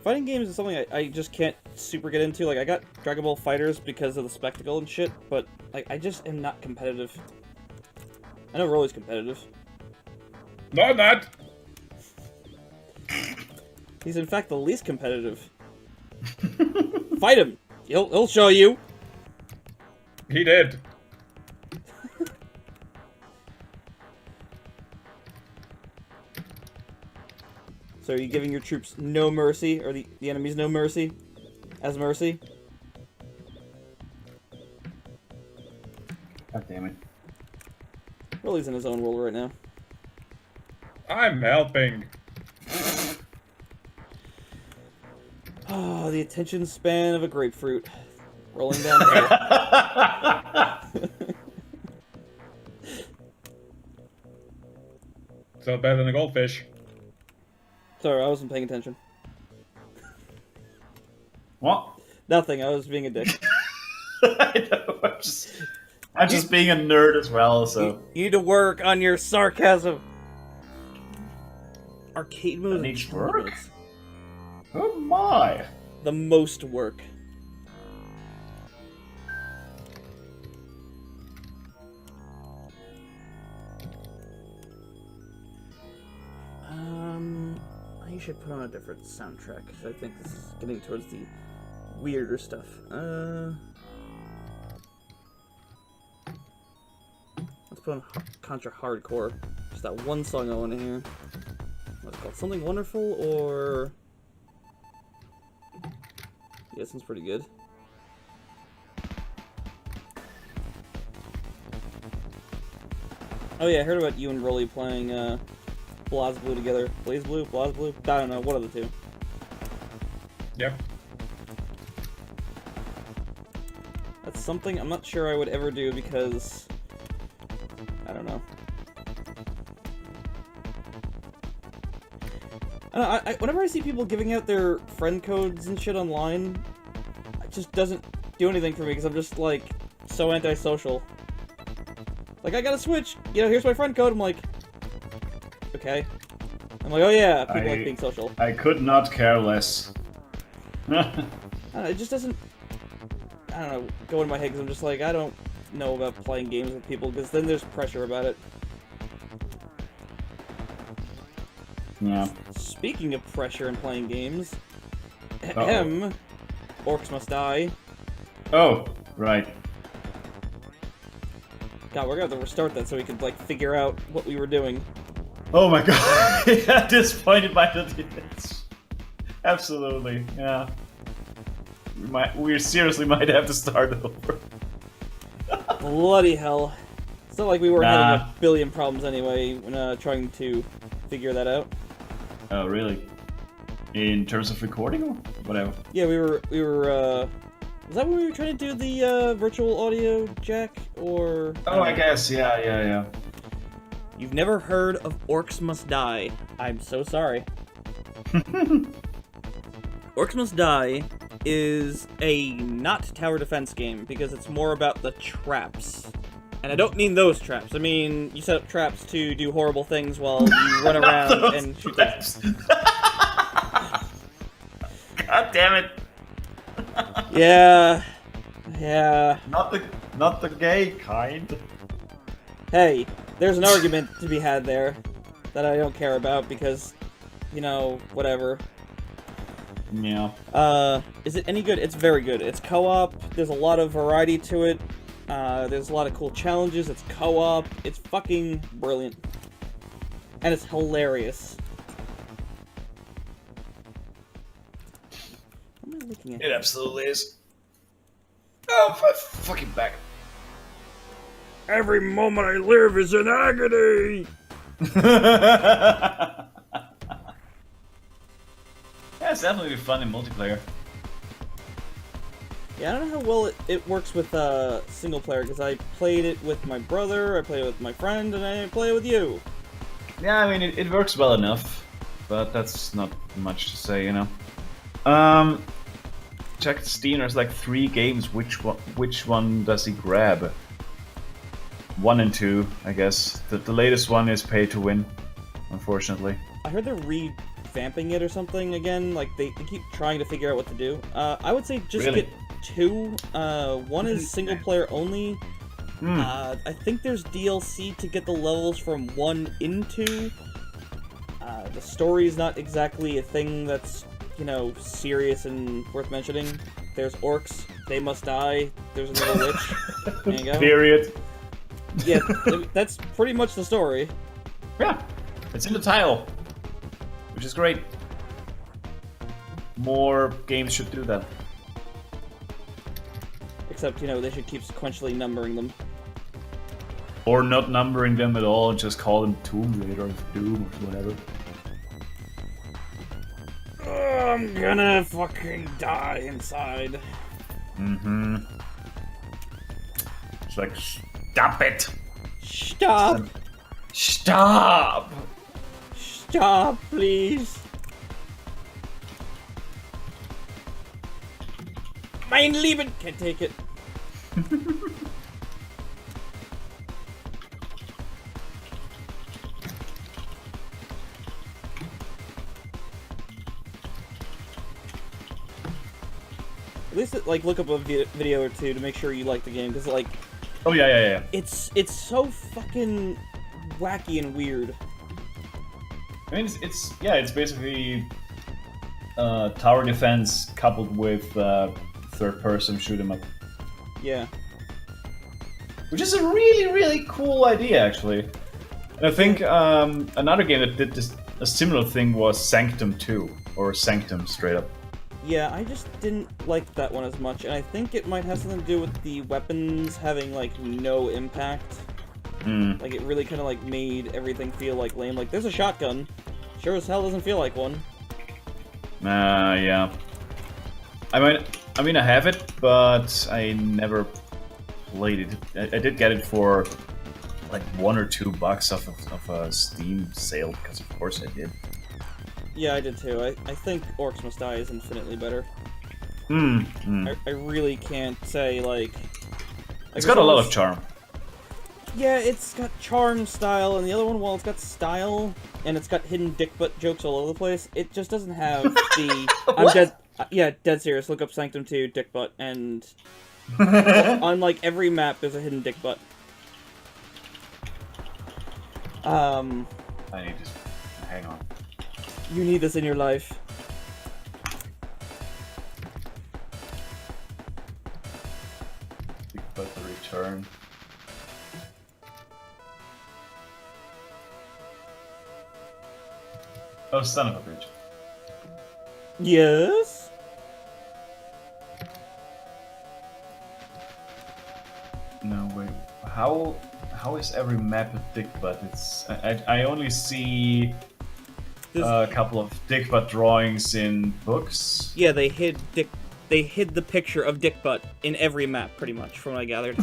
Fighting games is something I just can't super get into. Like, I got Dragon Ball FighterZ because of the spectacle and shit, but, like, I just am not competitive. I know Rolly's competitive. No, I'm not! He's, in fact, the least competitive. Fight him! He'll show you! He did. So are you giving your troops no mercy, or the enemies no mercy? As mercy? God damn it. Rolly's in his own world right now. I'm helping. Oh, the attention span of a grapefruit. Rolling down the hill. Still better than a goldfish. Sorry, I wasn't paying attention. What? Nothing, I was being a dick. I know, I'm just being a nerd as well, so... You need to work on your sarcasm. Arcade mode needs and work? tournaments. Oh my! The most work. I should put on a different soundtrack, because I think this is getting towards the weirder stuff. Let's put on Contra Hardcore. Just that one song I want to hear. What's it called? Something Wonderful, or... Yeah, this one's pretty good. Oh yeah, I heard about you and Rolly playing, BlazBlue together. BlazBlue? BlazBlue? I don't know, one of the two. Yep. That's something I'm not sure I would ever do because... I don't know. I don't know, whenever I see people giving out their friend codes and shit online, it just doesn't do anything for me because I'm just, like, so antisocial. Like, I got a Switch, you know, here's my friend code, I'm like... Okay. I'm like, oh yeah, people like being social. I could not care less. I don't know, it just doesn't... I don't know, go in my head because I'm just like, I don't know about playing games with people because then there's pressure about it. Yeah. Speaking of pressure in playing games, Uh-oh. Orcs Must Die. Oh, right. God, we're gonna have to restart that so we could, like, figure out what we were doing. Oh my god. Yeah, disappointed by the... Absolutely, yeah. We seriously might have to start over. Bloody hell. It's not like we weren't Nah. having a billion problems anyway when trying to figure that out. Oh, really? In terms of recording or whatever? Yeah, we were, was that when we were trying to do the, virtual audio jack, or... Oh, I guess, yeah. You've never heard of Orcs Must Die. I'm so sorry. Orcs Must Die is a not tower defense game, because it's more about the traps. And I don't mean those traps. I mean, you set up traps to do horrible things while you run around and shoot traps. God damn it. Yeah. Not the gay kind. Hey, there's an argument to be had there that I don't care about because, you know, whatever. Yeah. Is it any good? It's very good. It's co-op. There's a lot of variety to it. There's a lot of cool challenges. It's co-op. It's fucking brilliant. And it's hilarious. What am I looking at? It absolutely is. Oh, my fucking back. Every moment I live is an agony! Yeah, it's definitely fun in multiplayer. Yeah, I don't know how well it works with single player, because I played it with my brother, I played it with my friend, and I play it with you. Yeah, I mean, it works well enough, but that's not much to say, you know. Checked Steam, there's like 3 games. Which one does he grab? 1 and 2, I guess. The latest one is Pay to Win, unfortunately. I heard they're revamping it or something again, like they keep trying to figure out what to do. I would say just Really? get 2. One is single player only. I think there's DLC to get the levels from 1 into. The story's not exactly a thing that's, you know, serious and worth mentioning. There's orcs, they must die, there's a little witch. There you go. Period. Yeah, that's pretty much the story. Yeah, it's in the title, which is great. More games should do that. Except, you know, they should keep sequentially numbering them. Or not numbering them at all and just call them Tomb Raider or Doom or whatever. I'm gonna fucking die inside. Mm-hmm. It's like, stop it! Stop! Stop! Stop, please! Mein Lieben! Can't take it. At least, like, look up a video or two to make sure you like the game, because, like, Oh yeah. it's so fucking wacky and weird. I mean, it's basically tower defense coupled with third-person shoot 'em up, Yeah. which is a really cool idea, actually. And I think another game that did a similar thing was Sanctum 2, or Sanctum straight up. Yeah, I just didn't like that one as much, and I think it might have something to do with the weapons having, like, no impact. Like, it really kind of, like, made everything feel, like, lame. Like, there's a shotgun. Sure as hell doesn't feel like one. Yeah. I mean, I have it, but I never played it. I did get it for like $1 or $2 off a Steam sale, because of course I did. Yeah, I did too. I think Orcs Must Die is infinitely better. I really can't say, like... It's got a lot of charm. Yeah, it's got charm style, and the other one, well, it's got style, and it's got hidden dick butt jokes all over the place. It just doesn't have the... I'm dead... Yeah, dead serious. Look up Sanctum 2 dick butt, and... on, like, every map, there's a hidden dick butt. I need to... hang on. You need this in your life. Dick butt the return. Oh, son of a bitch. Yes? No, wait. How is every map a dick butt? It's... I only see... a couple of dick butt drawings in books. Yeah, they hid the picture of dick butt in every map, pretty much, from what I gathered.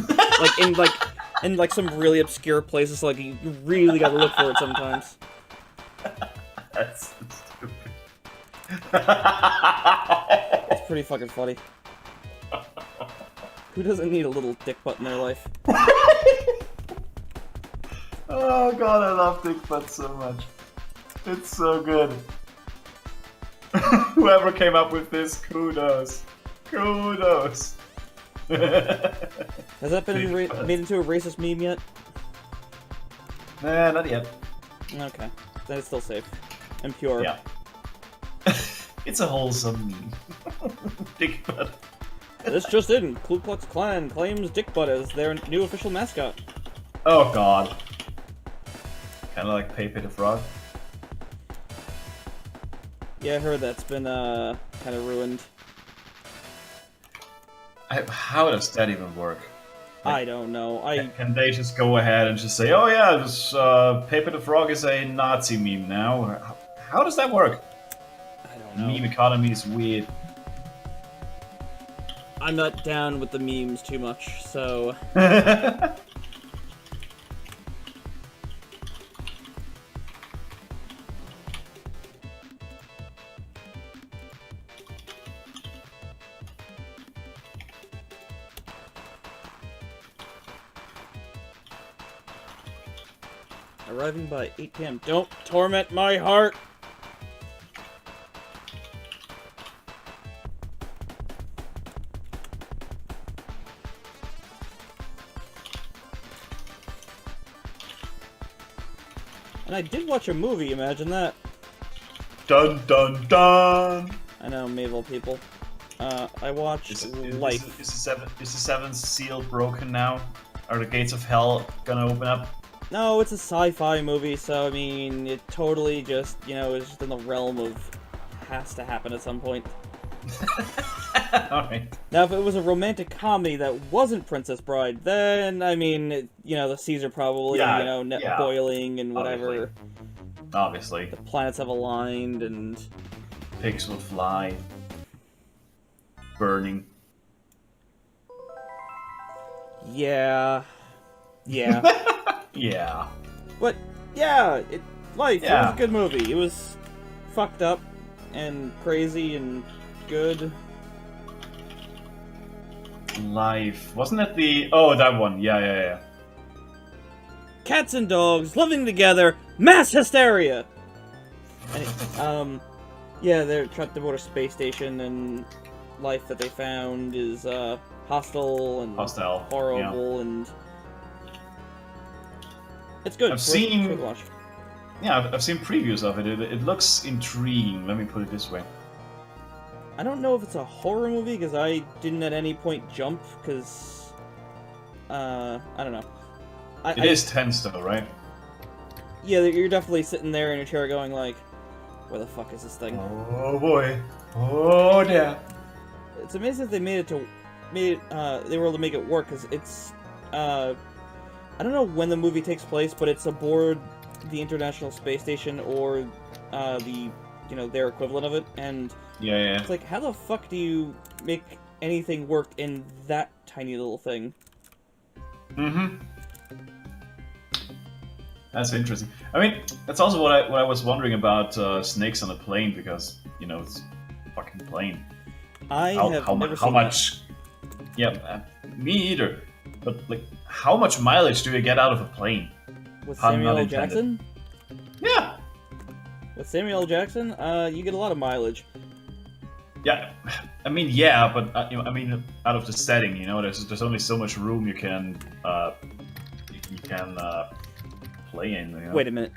in some really obscure places, like, you really gotta look for it sometimes. That's stupid. It's pretty fucking funny. Who doesn't need a little dick butt in their life? Oh god, I love dick butt so much. It's so good. Whoever came up with this, kudos. Kudos. Has that been made into a racist meme yet? Nah, not yet. Okay, then it's still safe. And pure. Yeah. It's a wholesome meme. Dick butt. This just in, Ku Klux Klan claims dick butt as their new official mascot. Oh god. Kinda like Pepe the Frog. Yeah, I heard that's been, kind of ruined. How does that even work? I don't know. Can they just go ahead and just say, oh yeah, this Pepe the Frog is a Nazi meme now? How does that work? I don't know. Meme economy is weird. I'm not down with the memes too much, so... Arriving by 8 p.m. Don't torment my heart! And I did watch a movie, imagine that. Dun dun dun! I know, Mabel people. I watched Life. Is the seventh seal broken now? Are the gates of hell gonna open up? No, it's a sci-fi movie, so I mean, it totally just, you know, is just in the realm of has to happen at some point. Alright. Now, if it was a romantic comedy that wasn't Princess Bride, then, I mean, you know, the seas are probably, you know, boiling and whatever. Obviously. The planets have aligned and... Pigs will fly. Burning. Yeah. Yeah. Yeah. But, yeah, Life, Yeah. it was a good movie. It was fucked up and crazy and good. Life. Wasn't that the... Oh, that one. Yeah. Cats and dogs living together, mass hysteria! And, yeah, they're trapped aboard a space station, and life that they found is, hostile and horrible, and... It's good. I've seen... Worth watch. Yeah, I've seen previews of it. It looks intriguing, let me put it this way. I don't know if it's a horror movie, because I didn't at any point jump, because... I don't know. It is tense though, right? Yeah, you're definitely sitting there in your chair going like, where the fuck is this thing? Oh boy. Oh yeah. It's amazing that they they were able to make it work, because it's, I don't know when the movie takes place, but it's aboard the International Space Station or their equivalent of it, and Yeah. it's like, how the fuck do you make anything work in that tiny little thing? Mm-hmm. That's interesting. I mean, that's also what I was wondering about snakes on a plane, because it's a fucking plane. How much? Yeah, me either. But like, how much mileage do you get out of a plane? With Pun Samuel not L. intended. Jackson? Yeah. With Samuel L. Jackson, you get a lot of mileage. Yeah, I mean, yeah, but out of the setting, there's only so much room you can play in. You know? Wait a minute.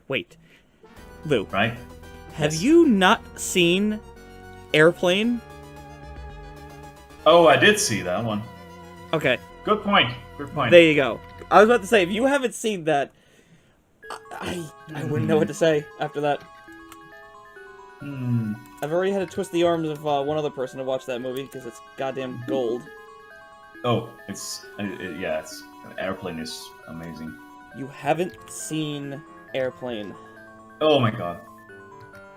Wait. Lou. Right? Have Yes. you not seen Airplane? Oh, I did see that one. Okay, Good point. Good point. there you go. I was about to say, if you haven't seen that, I wouldn't know what to say after that. Hmm. I've already had to twist the arms of one other person to watch that movie, because it's goddamn gold. Oh, it's Airplane is amazing. You haven't seen Airplane. Oh my god.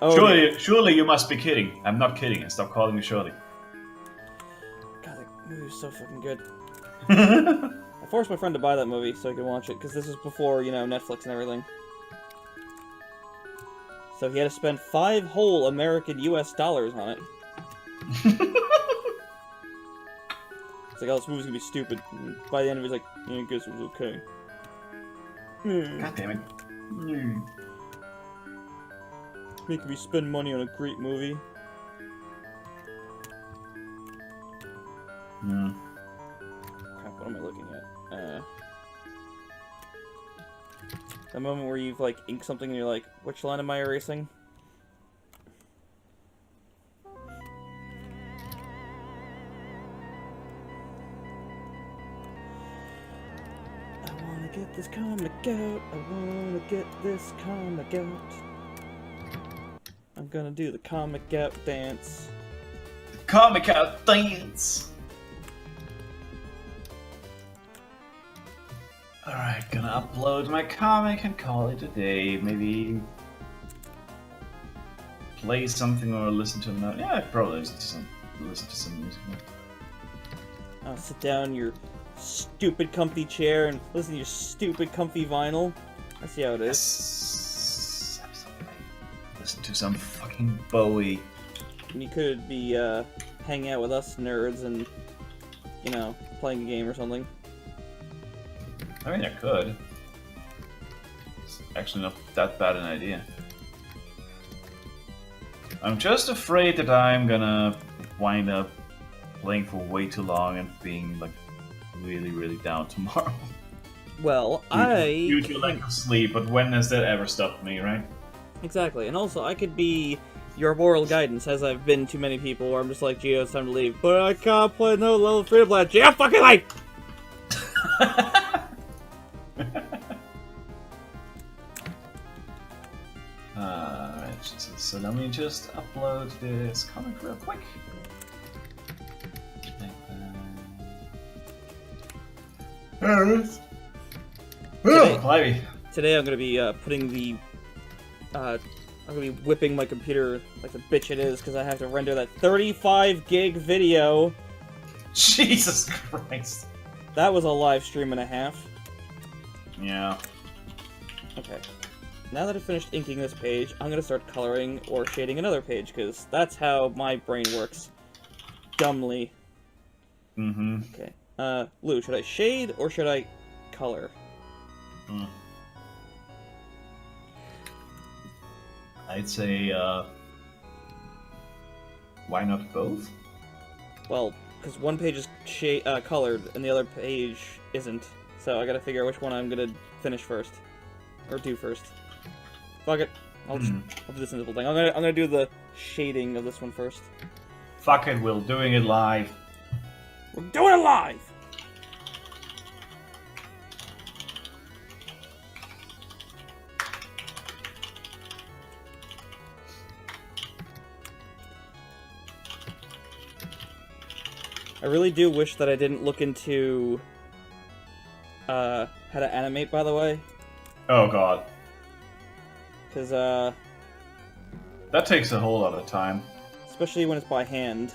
Oh, Surely you must be kidding. I'm not kidding. Stop calling me Shirley. God, that movie was so fucking good. I forced my friend to buy that movie so he could watch it, because this was before, Netflix and everything. So he had to spend 5 whole American US dollars on it. It's like, oh, this movie's gonna be stupid. And by the end of it, he's like, yeah, I guess it was okay. God damn it. Making me spend money on a great movie. Crap, what am I looking at? The moment where you've, like, inked something and you're like, which line am I erasing? I wanna get this comic out. I wanna get this comic out. I'm gonna do the comic out dance. Comic out dance. Alright, gonna upload my comic and call it a day. Maybe play something or listen to them. Yeah, I'd probably listen to some music. I'll sit down in your stupid comfy chair and listen to your stupid comfy vinyl. I see how it is. Yes, absolutely. Listen to some fucking Bowie. And you could be hanging out with us nerds and, you know, playing a game or something. I mean, I could. It's actually not that bad an idea. I'm just afraid that I'm gonna wind up playing for way too long and being like really, really down tomorrow. Well, Due to lack of sleep, but when has that ever stopped me, right? Exactly, and also I could be your moral guidance, as I've been to many people where I'm just like, Gio, it's time to leave. But I can't play no level 3 to play. Gio, fucking leave! Alright, so let me just upload this comic real quick. Today I'm gonna be putting the I'm gonna be whipping my computer like the bitch it is because I have to render that 35 gig video. Jesus Christ. That was a live stream and a half. Yeah. Okay. Now that I've finished inking this page, I'm gonna start coloring or shading another page because that's how my brain works. Dumbly. Mm-hmm. Okay. Lou, should I shade or should I color? I'd say, why not both? Well, because one page is colored and the other page isn't, so I gotta figure out which one I'm gonna finish first, or do first. Fuck it, I'll do this simple thing. I'm gonna do the shading of this one first. Fuck it, we're doing it live. We're doing it live. I really do wish that I didn't look into how to animate, by the way. Oh god. Because, that takes a whole lot of time. especially when it's by hand.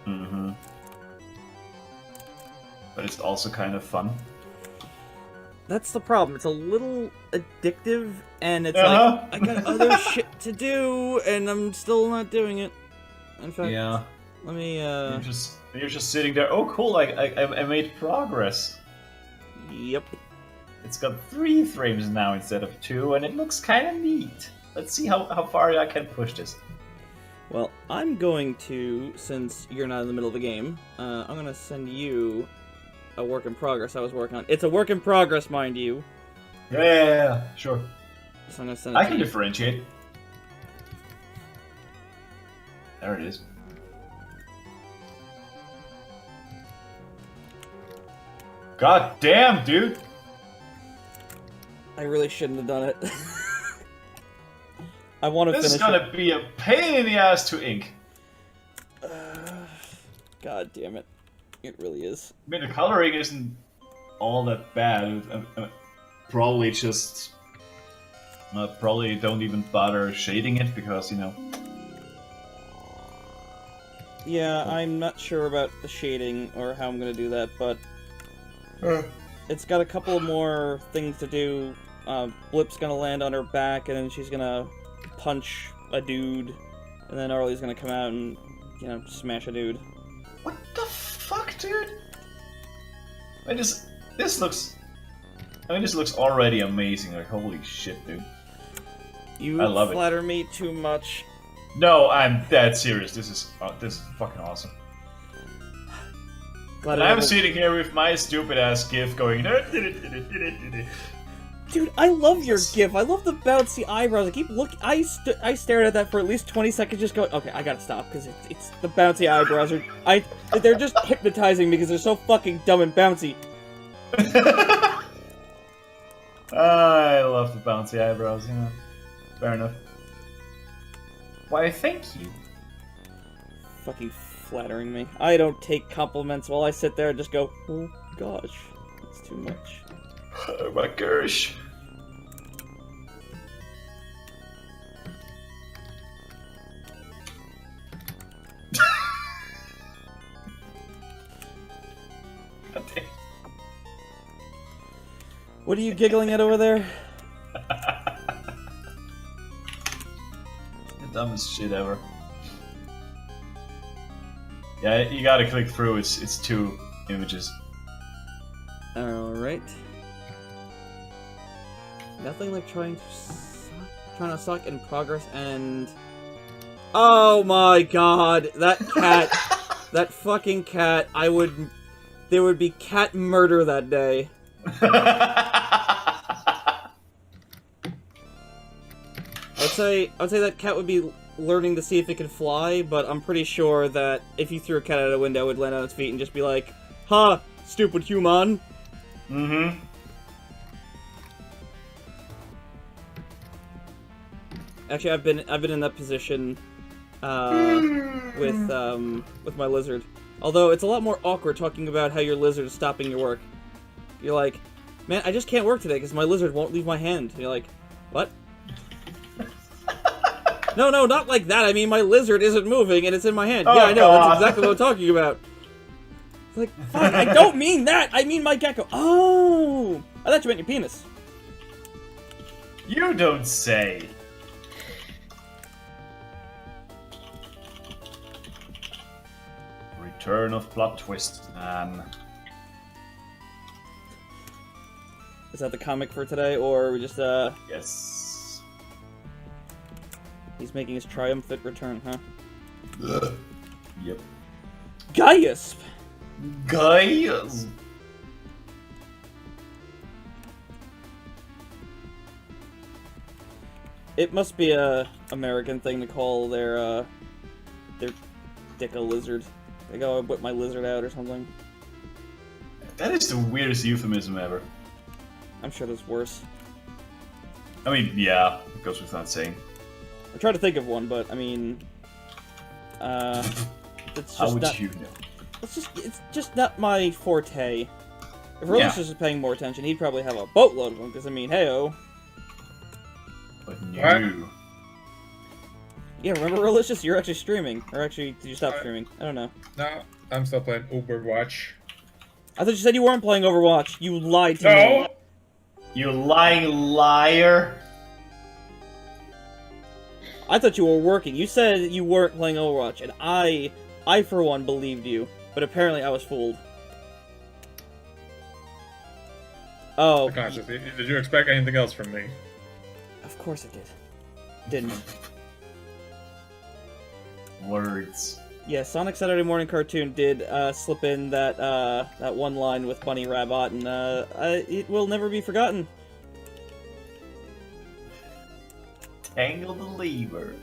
Mm-hmm. But it's also kind of fun. That's the problem. It's a little addictive, and it's like, I got other shit to do, and I'm still not doing it. In fact, Yeah. let me, You're just sitting there. Oh, cool! I made progress. Yep. It's got 3 frames now instead of 2, and it looks kind of neat. Let's see how far I can push this. Well, I'm going to, since you're not in the middle of the game, I'm going to send you a work in progress I was working on. It's a work in progress, mind you. Yeah, sure. So I'm going to send it I to can you. differentiate. There it is. God damn, dude! I really shouldn't have done it. I want to This finish is gonna be a pain in the ass to ink. God damn it. It really is. I mean, the coloring isn't all that bad. Probably just... probably don't even bother shading it because, you know... Yeah, I'm not sure about the shading or how I'm going to do that, but... It's got a couple more things to do. Blip's gonna land on her back, and then she's gonna punch a dude, and then Arlie's gonna come out and, you know, smash a dude. What the fuck, dude? This looks already amazing. Like, holy shit, dude. You I love it. flatter me too much. No, I'm dead serious. This is fucking awesome. Glad And I I'm have a- sitting here with my stupid ass GIF going. Dude, I love your GIF. I love the bouncy eyebrows. I keep looking. I stared at that for at least 20 seconds, just going, okay, I gotta stop because it's the bouncy eyebrows are. They're just hypnotizing me because they're so fucking dumb and bouncy. I love the bouncy eyebrows. You know, fair enough. Why, thank you. Fucking flattering me. I don't take compliments while I sit there and just go, oh gosh, that's too much. Oh my gosh. What are you giggling at over there? The dumbest shit ever. Yeah, you gotta click through. It's 2 images. Alright. Nothing like trying to suck in progress and... Oh my god! That cat... that fucking cat, there would be cat murder that day. I would say that cat would be learning to see if it can fly, but I'm pretty sure that if you threw a cat out a window, it would land on its feet and just be like, "Ha, stupid human." Mm-hmm. Actually, I've been in that position with my lizard. Although it's a lot more awkward talking about how your lizard is stopping your work. You're like, "Man, I just can't work today because my lizard won't leave my hand." And you're like, "What?" No, not like that. I mean, my lizard isn't moving and it's in my hand. Oh, yeah, I know. God. That's exactly what I'm talking about. It's like, fuck, I don't mean that. I mean my gecko. Oh, I thought you meant your penis. You don't say. Return of plot twist, man. Is that the comic for today, or we just Yes. He's making his triumphant return, huh? Yep. Gaius! Guys. It must be a American thing to call their dick a lizard. They go, "I whip my lizard out" or something. That is the weirdest euphemism ever. I'm sure there's worse. I mean, yeah, it goes without saying. I tried to think of one, but I mean, it's How just would not. you know? It's just not my forte. If Relish was paying more attention, he'd probably have a boatload of them. Because I mean, heyo. But What? no. Yeah, remember Relicious? You're actually streaming. Or actually, did you stop streaming? I don't know. No, I'm still playing Overwatch. I thought you said you weren't playing Overwatch. You lied to me. No! You lying liar. I thought you were working. You said you weren't playing Overwatch, and I for one believed you. But apparently I was fooled. Oh. Consciously. Did you expect anything else from me? Of course I did. Didn't. Words. Yeah, Sonic Saturday Morning Cartoon did slip in that that one line with Bunny Rabbit, and it will never be forgotten. Tangle the lever.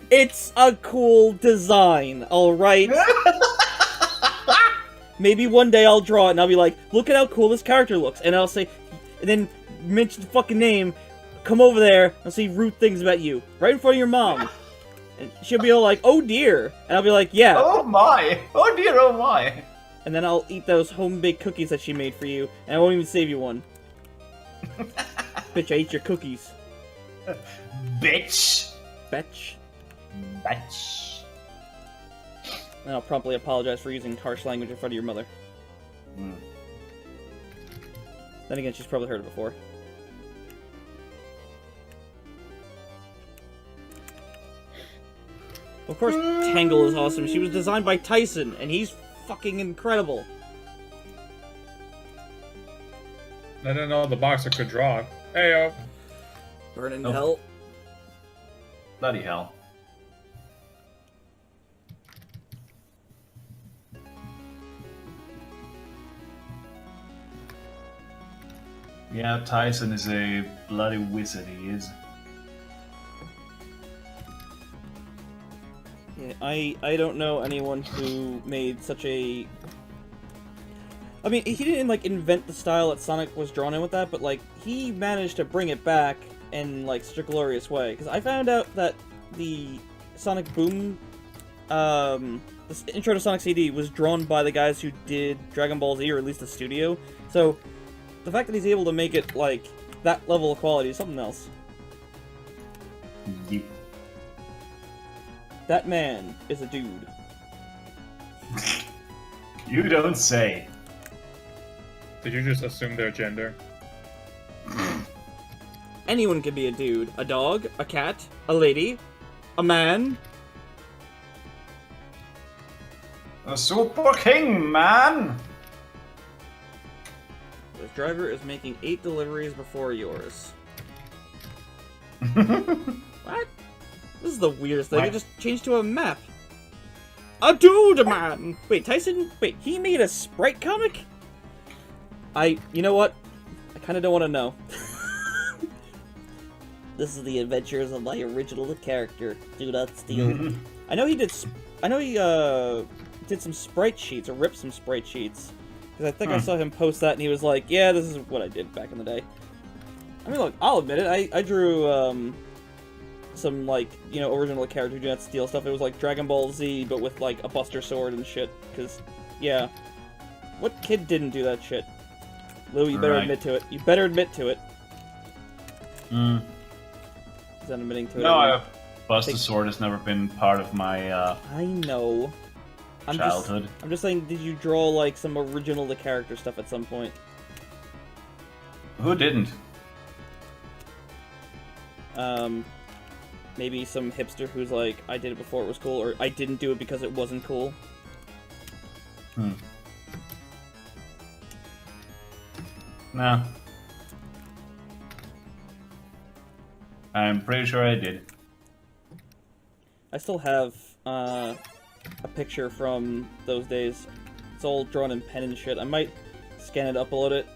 It's a cool design, alright? Maybe one day I'll draw it and I'll be like, "Look at how cool this character looks," and I'll say, and then mention the fucking name, come over there, and say rude things about you, right in front of your mom. And she'll be all like, "Oh dear," and I'll be like, "Yeah." Oh my! Oh dear, oh my! And then I'll eat those home-baked cookies that she made for you, and I won't even save you one. Bitch, I ate your cookies. Bitch! Bitch. Bitch. And I'll promptly apologize for using harsh language in front of your mother. Mm. Then again, she's probably heard it before. Of course, Tangle is awesome. She was designed by Tyson, and he's fucking incredible. I didn't know the boxer could draw. Heyo. Burn in Oh. hell. Bloody hell. Yeah, Tyson is a bloody wizard, he is. Yeah, I don't know anyone who made such a... I mean, he didn't, like, invent the style that Sonic was drawn in with that, but, like, he managed to bring it back in, like, such a glorious way. Because I found out that the Sonic Boom, the intro to Sonic CD was drawn by the guys who did Dragon Ball Z, or at least the studio. So, the fact that he's able to make it, like, that level of quality is something else. Yep. That man is a dude. You don't say. Did you just assume their gender? Anyone can be a dude. A dog, a cat, a lady, a man. A super king, man! This driver is making 8 deliveries before yours. What? This is the weirdest thing. What? It just changed to a map. A dude, man! Wait, Tyson? Wait, he made a Sprite comic? You know what? I kinda don't want to know. This is the adventures of my original character. Do not steal. I know he did some sprite sheets, or ripped some sprite sheets. Because I think I saw him post that, and he was like, yeah, this is what I did back in the day. I mean, look, I'll admit it, I drew, some, like, you know, original character Do Not Steal stuff. It was like Dragon Ball Z, but with, like, a Buster Sword and shit. Because, yeah. What kid didn't do that shit? Lou, you better admit to it. You better admit to it. Mm. He's not admitting to it. No, Buster Sword has never been part of my I know. childhood. I'm just saying, did you draw, like, some original the character stuff at some point? Who didn't? Maybe some hipster who's like, I did it before it was cool, or I didn't do it because it wasn't cool. No. I'm pretty sure I did. I still have, a picture from those days. It's all drawn in pen and shit. I might scan it, upload it.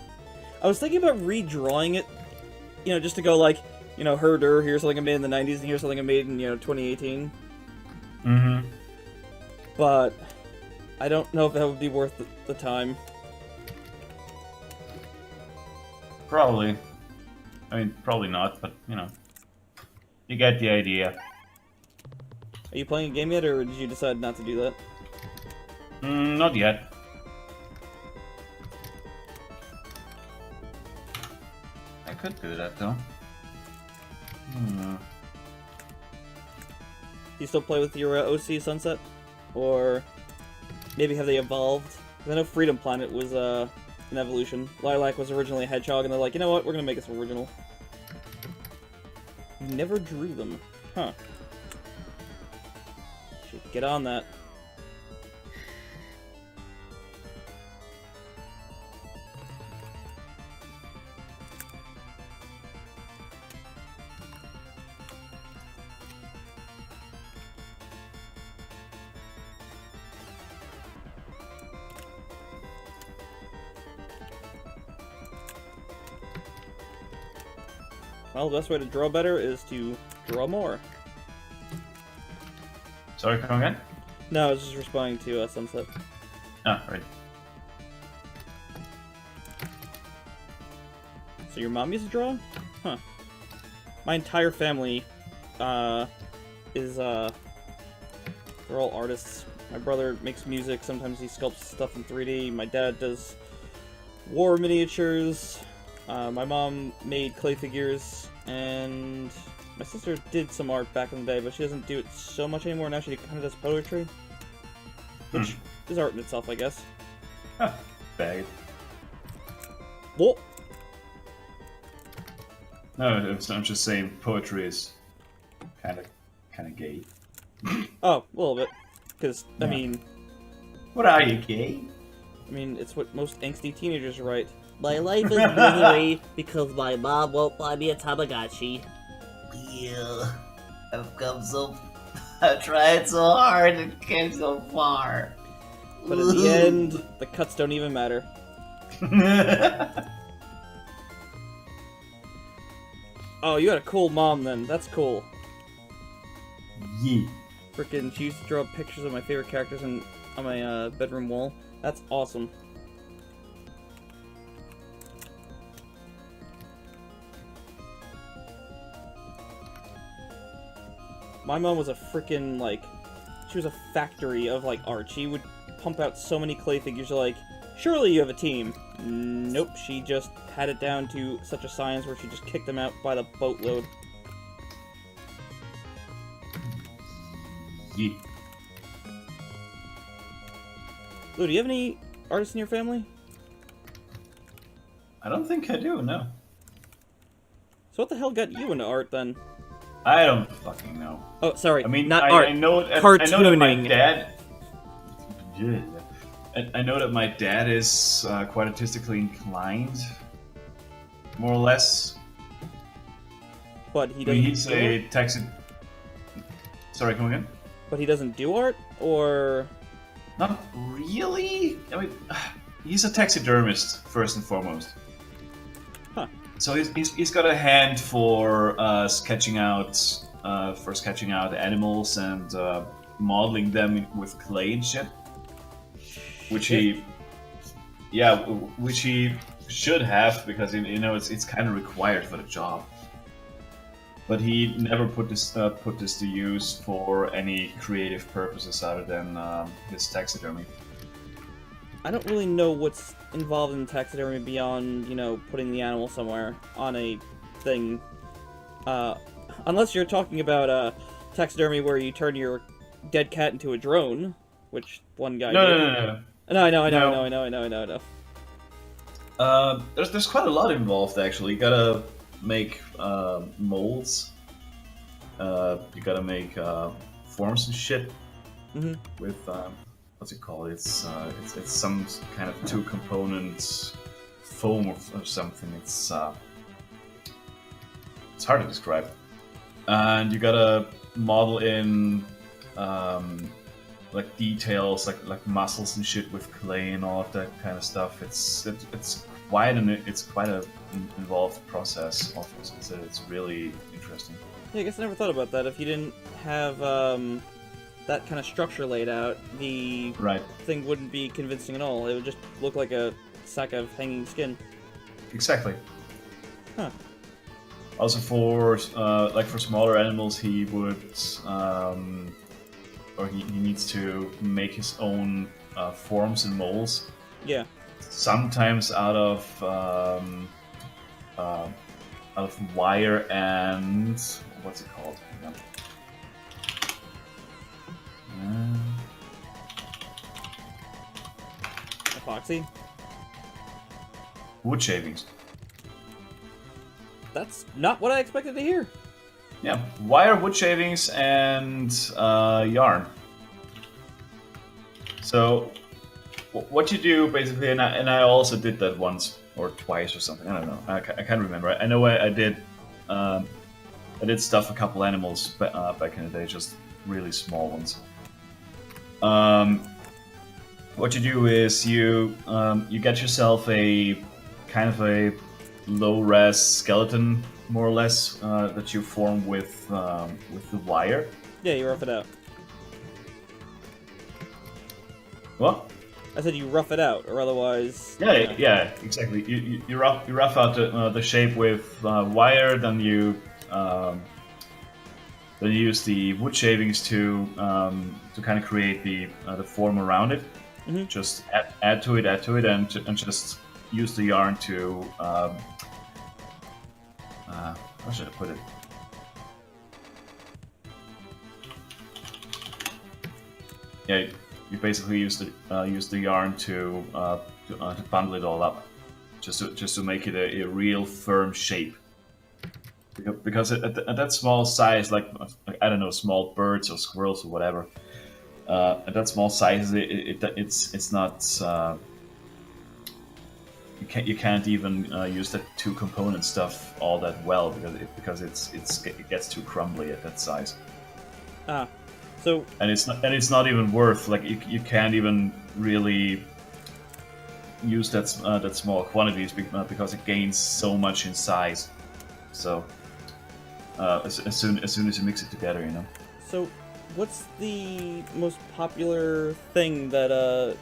I was thinking about redrawing it, you know, just to go like, you know, herder, here's something I made in the 90s, and here's something I made in, you know, 2018. Mm-hmm. But I don't know if that would be worth the time. Probably. I mean, probably not, but, you know. You get the idea. Are you playing a game yet, or did you decide not to do that? Not yet. I could do that, though. Do you still play with your OC Sunset? Or maybe have they evolved? 'Cause I know Freedom Planet was an evolution. Lilac was originally a hedgehog, and they're like, you know what, we're gonna make this original. You never drew them. Huh. Should get on that. Well, the best way to draw better is to draw more. Sorry, come again? No, I was just responding to Sunset. Ah, right. So your mom used to draw? Huh. My entire family, is, they're all artists. My brother makes music, sometimes he sculpts stuff in 3D. My dad does war miniatures. My mom made clay figures, and my sister did some art back in the day, but she doesn't do it so much anymore. Now she kind of does poetry, which is art in itself, I guess. Huh. Bag. Whoa! No, I'm just saying poetry is kind of gay. Oh, a little bit. Because, I Yeah. mean, What are you, gay? it's what most angsty teenagers write. My life is misery because my mom won't buy me a Tamagotchi. Yeah, I've come so... I've tried so hard and came so far. But in the end, the cuts don't even matter. Oh, you had a cool mom then. That's cool. Yeah. Frickin' she used to draw pictures of my favorite characters on my bedroom wall. That's awesome. My mom was a frickin' like, she was a factory of like art. She would pump out so many clay figures. You're like, surely you have a team. Nope, she just had it down to such a science where she just kicked them out by the boatload. Yeah. Lou, do you have any artists in your family? I don't think I do. No, So what the hell got you into art then? I don't fucking know. Oh, sorry. I mean, not I art. know I know that my Cartooning. dad. Yeah. I know that my dad is quite artistically inclined, more or less. But he I doesn't. mean, he's do a art? taxi. Sorry, come again? But he doesn't do art, or Not really. I mean, he's a taxidermist first and foremost. Huh. So he's got a hand for sketching out animals and modeling them with clay and shit. Which he should have because it's kind of required for the job. But he never put this to use for any creative purposes other than his taxidermy. I don't really know what's involved in taxidermy beyond, putting the animal somewhere on a thing. Unless you're talking about taxidermy where you turn your dead cat into a drone, which one guy did. No. No, I know. There's quite a lot involved actually. You gotta make molds. You gotta make forms and shit Mhm. with what's it called? It's some kind of 2-component foam or something. It's hard to describe. And you gotta model in like details, like muscles and shit with clay and all of that kind of stuff. It's quite a involved process. Also, so it's really interesting. Yeah, I guess I never thought about that. If you didn't have that kind of structure laid out, the Right. thing wouldn't be convincing at all. It would just look like a sack of hanging skin. Exactly. Huh. Also for smaller animals, he would or he needs to make his own forms and molds. Yeah. Sometimes out of wire and what's it called? Epoxy? Wood shavings. That's not what I expected to hear. Yeah, wire, wood shavings, and yarn. So, what you do basically, and I also did that once or twice or something. I don't know. I can't remember. I know I did. I did stuff a couple animals back in the day, just really small ones. What you do is you get yourself a kind of a low-res skeleton, more or less, that you form with the wire. Yeah, you rough it out. What? I said you rough it out, or otherwise... Yeah, exactly. You rough out the shape with wire, then you use the wood shavings to kind of create the form around it. Mhm. Just add to it, and just use the yarn to how should I put it? Yeah, you basically use the yarn to bundle it all up, just to make it a real firm shape. Because at that small size, like I don't know, small birds or squirrels or whatever, at that small size, it's not. You can't even use that 2-component stuff all that well because it gets too crumbly at that size. Ah, so... And it's not even worth, like you can't even really use that small quantities because it gains so much in size. So as soon as you mix it together, you know. So, what's the most popular thing that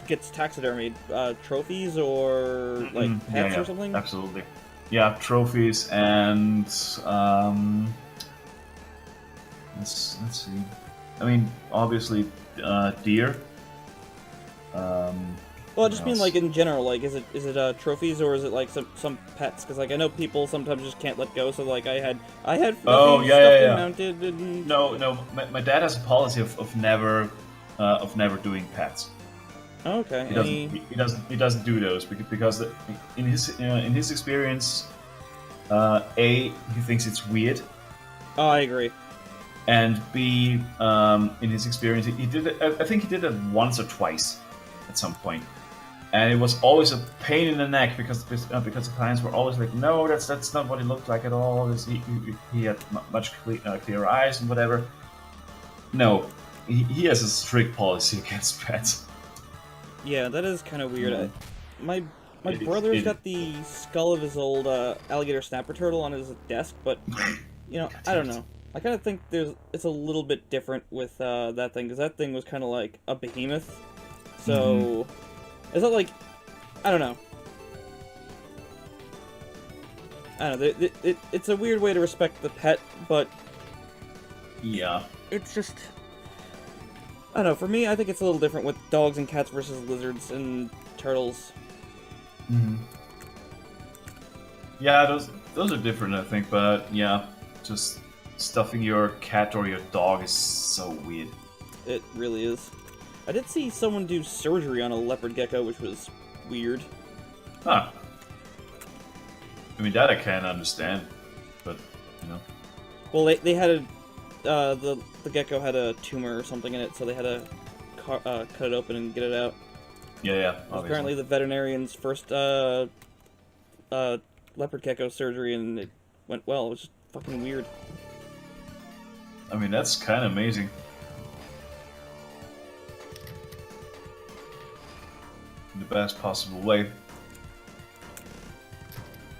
gets taxidermied? Trophies or like pets Yeah, or something? Absolutely. Yeah, trophies and let's see. I mean, obviously, deer. Well, I just what mean else? like in general. Like, is it trophies or is it like some pets? Because like I know people sometimes just can't let go. So like I had Oh, fluffy yeah, stuff yeah. mounted and No. My dad has a policy of never doing pets. Okay. He doesn't do those because in his experience, A, he thinks it's weird, Oh, I agree. and B, in his experience, he did it. I think he did it once or twice at some point, and it was always a pain in the neck because the clients were always like, "No, that's not what he looked like at all. He had much clearer eyes and whatever." No, he has a strict policy against pets. Yeah, that is kind of weird. Mhm. My It is- brother's it- got the skull of his old alligator snapper turtle on his desk, but I don't know. I kind of think it's a little bit different with that thing, because that thing was kind of like a behemoth. So it's not like, I don't know. I don't know. It's a weird way to respect the pet, but Yeah. it's just, I don't know. For me, I think it's a little different with dogs and cats versus lizards and turtles. Mm-hmm. Yeah, those are different, I think, but yeah, just stuffing your cat or your dog is so weird. It really is. I did see someone do surgery on a leopard gecko, which was weird. Huh. I mean, that I can understand, but, you know. Well, they had the gecko had a tumor or something in it, so they had to cut it open and get it out. Yeah, yeah, It was obviously. apparently the veterinarian's first leopard gecko surgery, and it went well. It was just fucking weird. I mean, that's kind of amazing. In the best possible way.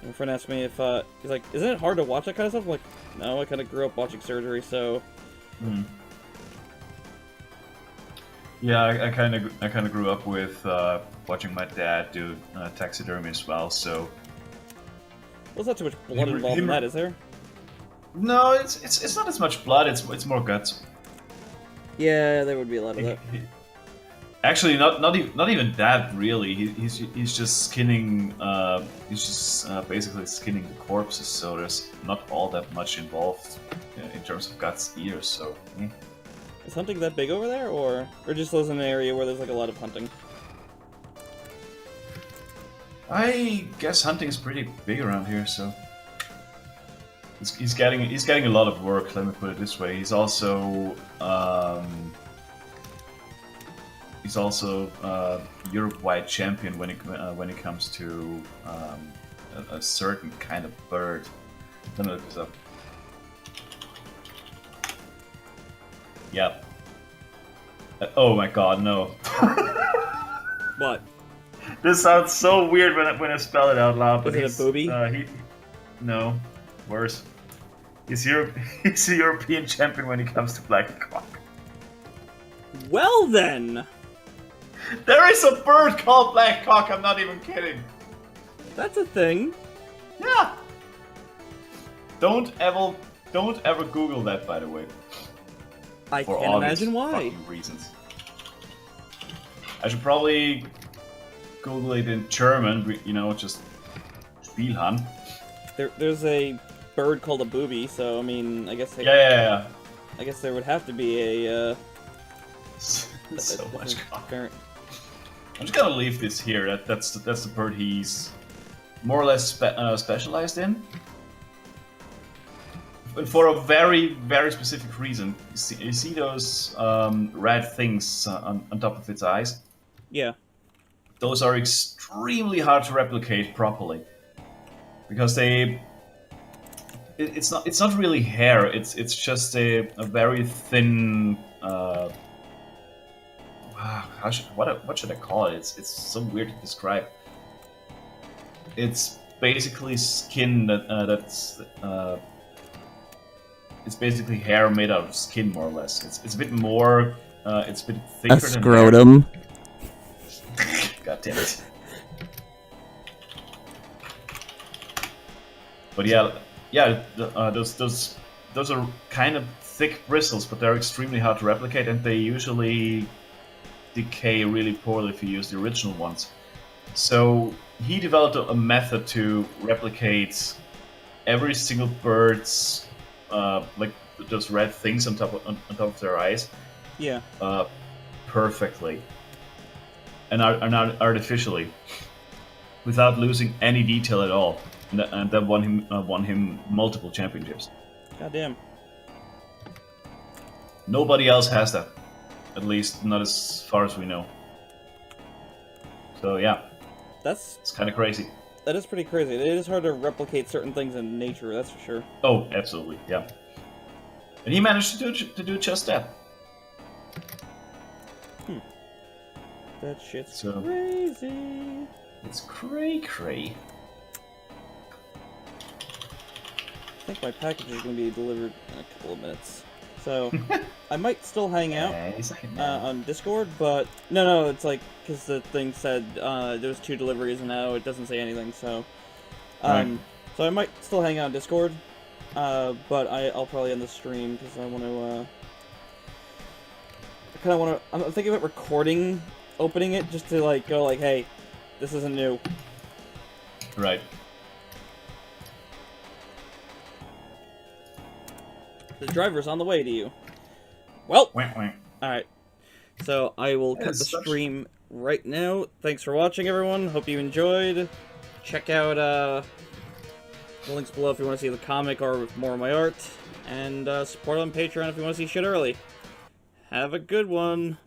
My friend asked me if he's like, "Isn't it hard to watch that kind of stuff?" I'm like, no, I kind of grew up watching surgery, so Mm. Yeah, I kind of grew up with watching my dad do taxidermy as well. So well, there's not too much blood involved in that, is there? no, it's not as much blood. It's more guts. Yeah, there would be a lot of that. Actually, not even that really. He's just skinning. He's just basically skinning the corpses. So there's not all that much involved in terms of guts either. So. Is hunting that big over there, or just lives in an area where there's like a lot of hunting? I guess hunting's pretty big around here, so he's getting a lot of work. Let me put it this way. He's also Europe-wide champion when it comes to a certain kind of bird. Let me look this up. Yep. Oh my God, no. What? This sounds so weird when I spell it out loud. But Is it a booby? No, worse. He's a European champion when it comes to black cock. Well then, There is a bird called black cock. I'm not even kidding. that's a thing. Yeah. Don't ever Google that, by the way. I For can't obvious imagine why. fucking reasons. I should probably Google it in German. Just Spielhahn. There's a bird called a booby, so I mean, I guess Yeah. I guess there would have to be a So a much different cock. parent. I'm just gonna leave this here. That's the bird he's more or less specialized in, and for a very very specific reason. You see those red things on top of its eyes? Yeah. Those are extremely hard to replicate properly because it's not really hair. It's just a very thin. What should I call it? It's so weird to describe. It's basically skin that's it's basically hair made out of skin, more or less. It's a bit more. It's a bit thicker A than scrotum. hair. God damn it. But those are kind of thick bristles, but they're extremely hard to replicate, and they usually decay really poorly if you use the original ones. So he developed a method to replicate every single bird's like those red things on top of their eyes Yeah. perfectly. and not artificially, without losing any detail at all, and that won him multiple championships. Goddamn. Nobody else has that, at least not as far as we know. So yeah, it's kind of crazy. That is pretty crazy. It is hard to replicate certain things in nature, that's for sure. Oh, absolutely, yeah. And he managed to do just that. That shit's So- crazy. It's cray. I think my package is going to be delivered in a couple of minutes. So, I might still hang out on Discord, but... No, it's like, because the thing said there's 2 deliveries, and now it doesn't say anything, so... Right. So I might still hang out on Discord, but I'll probably end the stream, because I want to, I kind of want to... I'm thinking about recording, opening it, just to, like, go like, hey, this isn't new. Right. The driver's on the way to you. Well, Wah, wah. alright. So I will cut the As such- stream right now. Thanks for watching, everyone. Hope you enjoyed. Check out the links below if you want to see the comic or more of my art. And support on Patreon if you want to see shit early. Have a good one.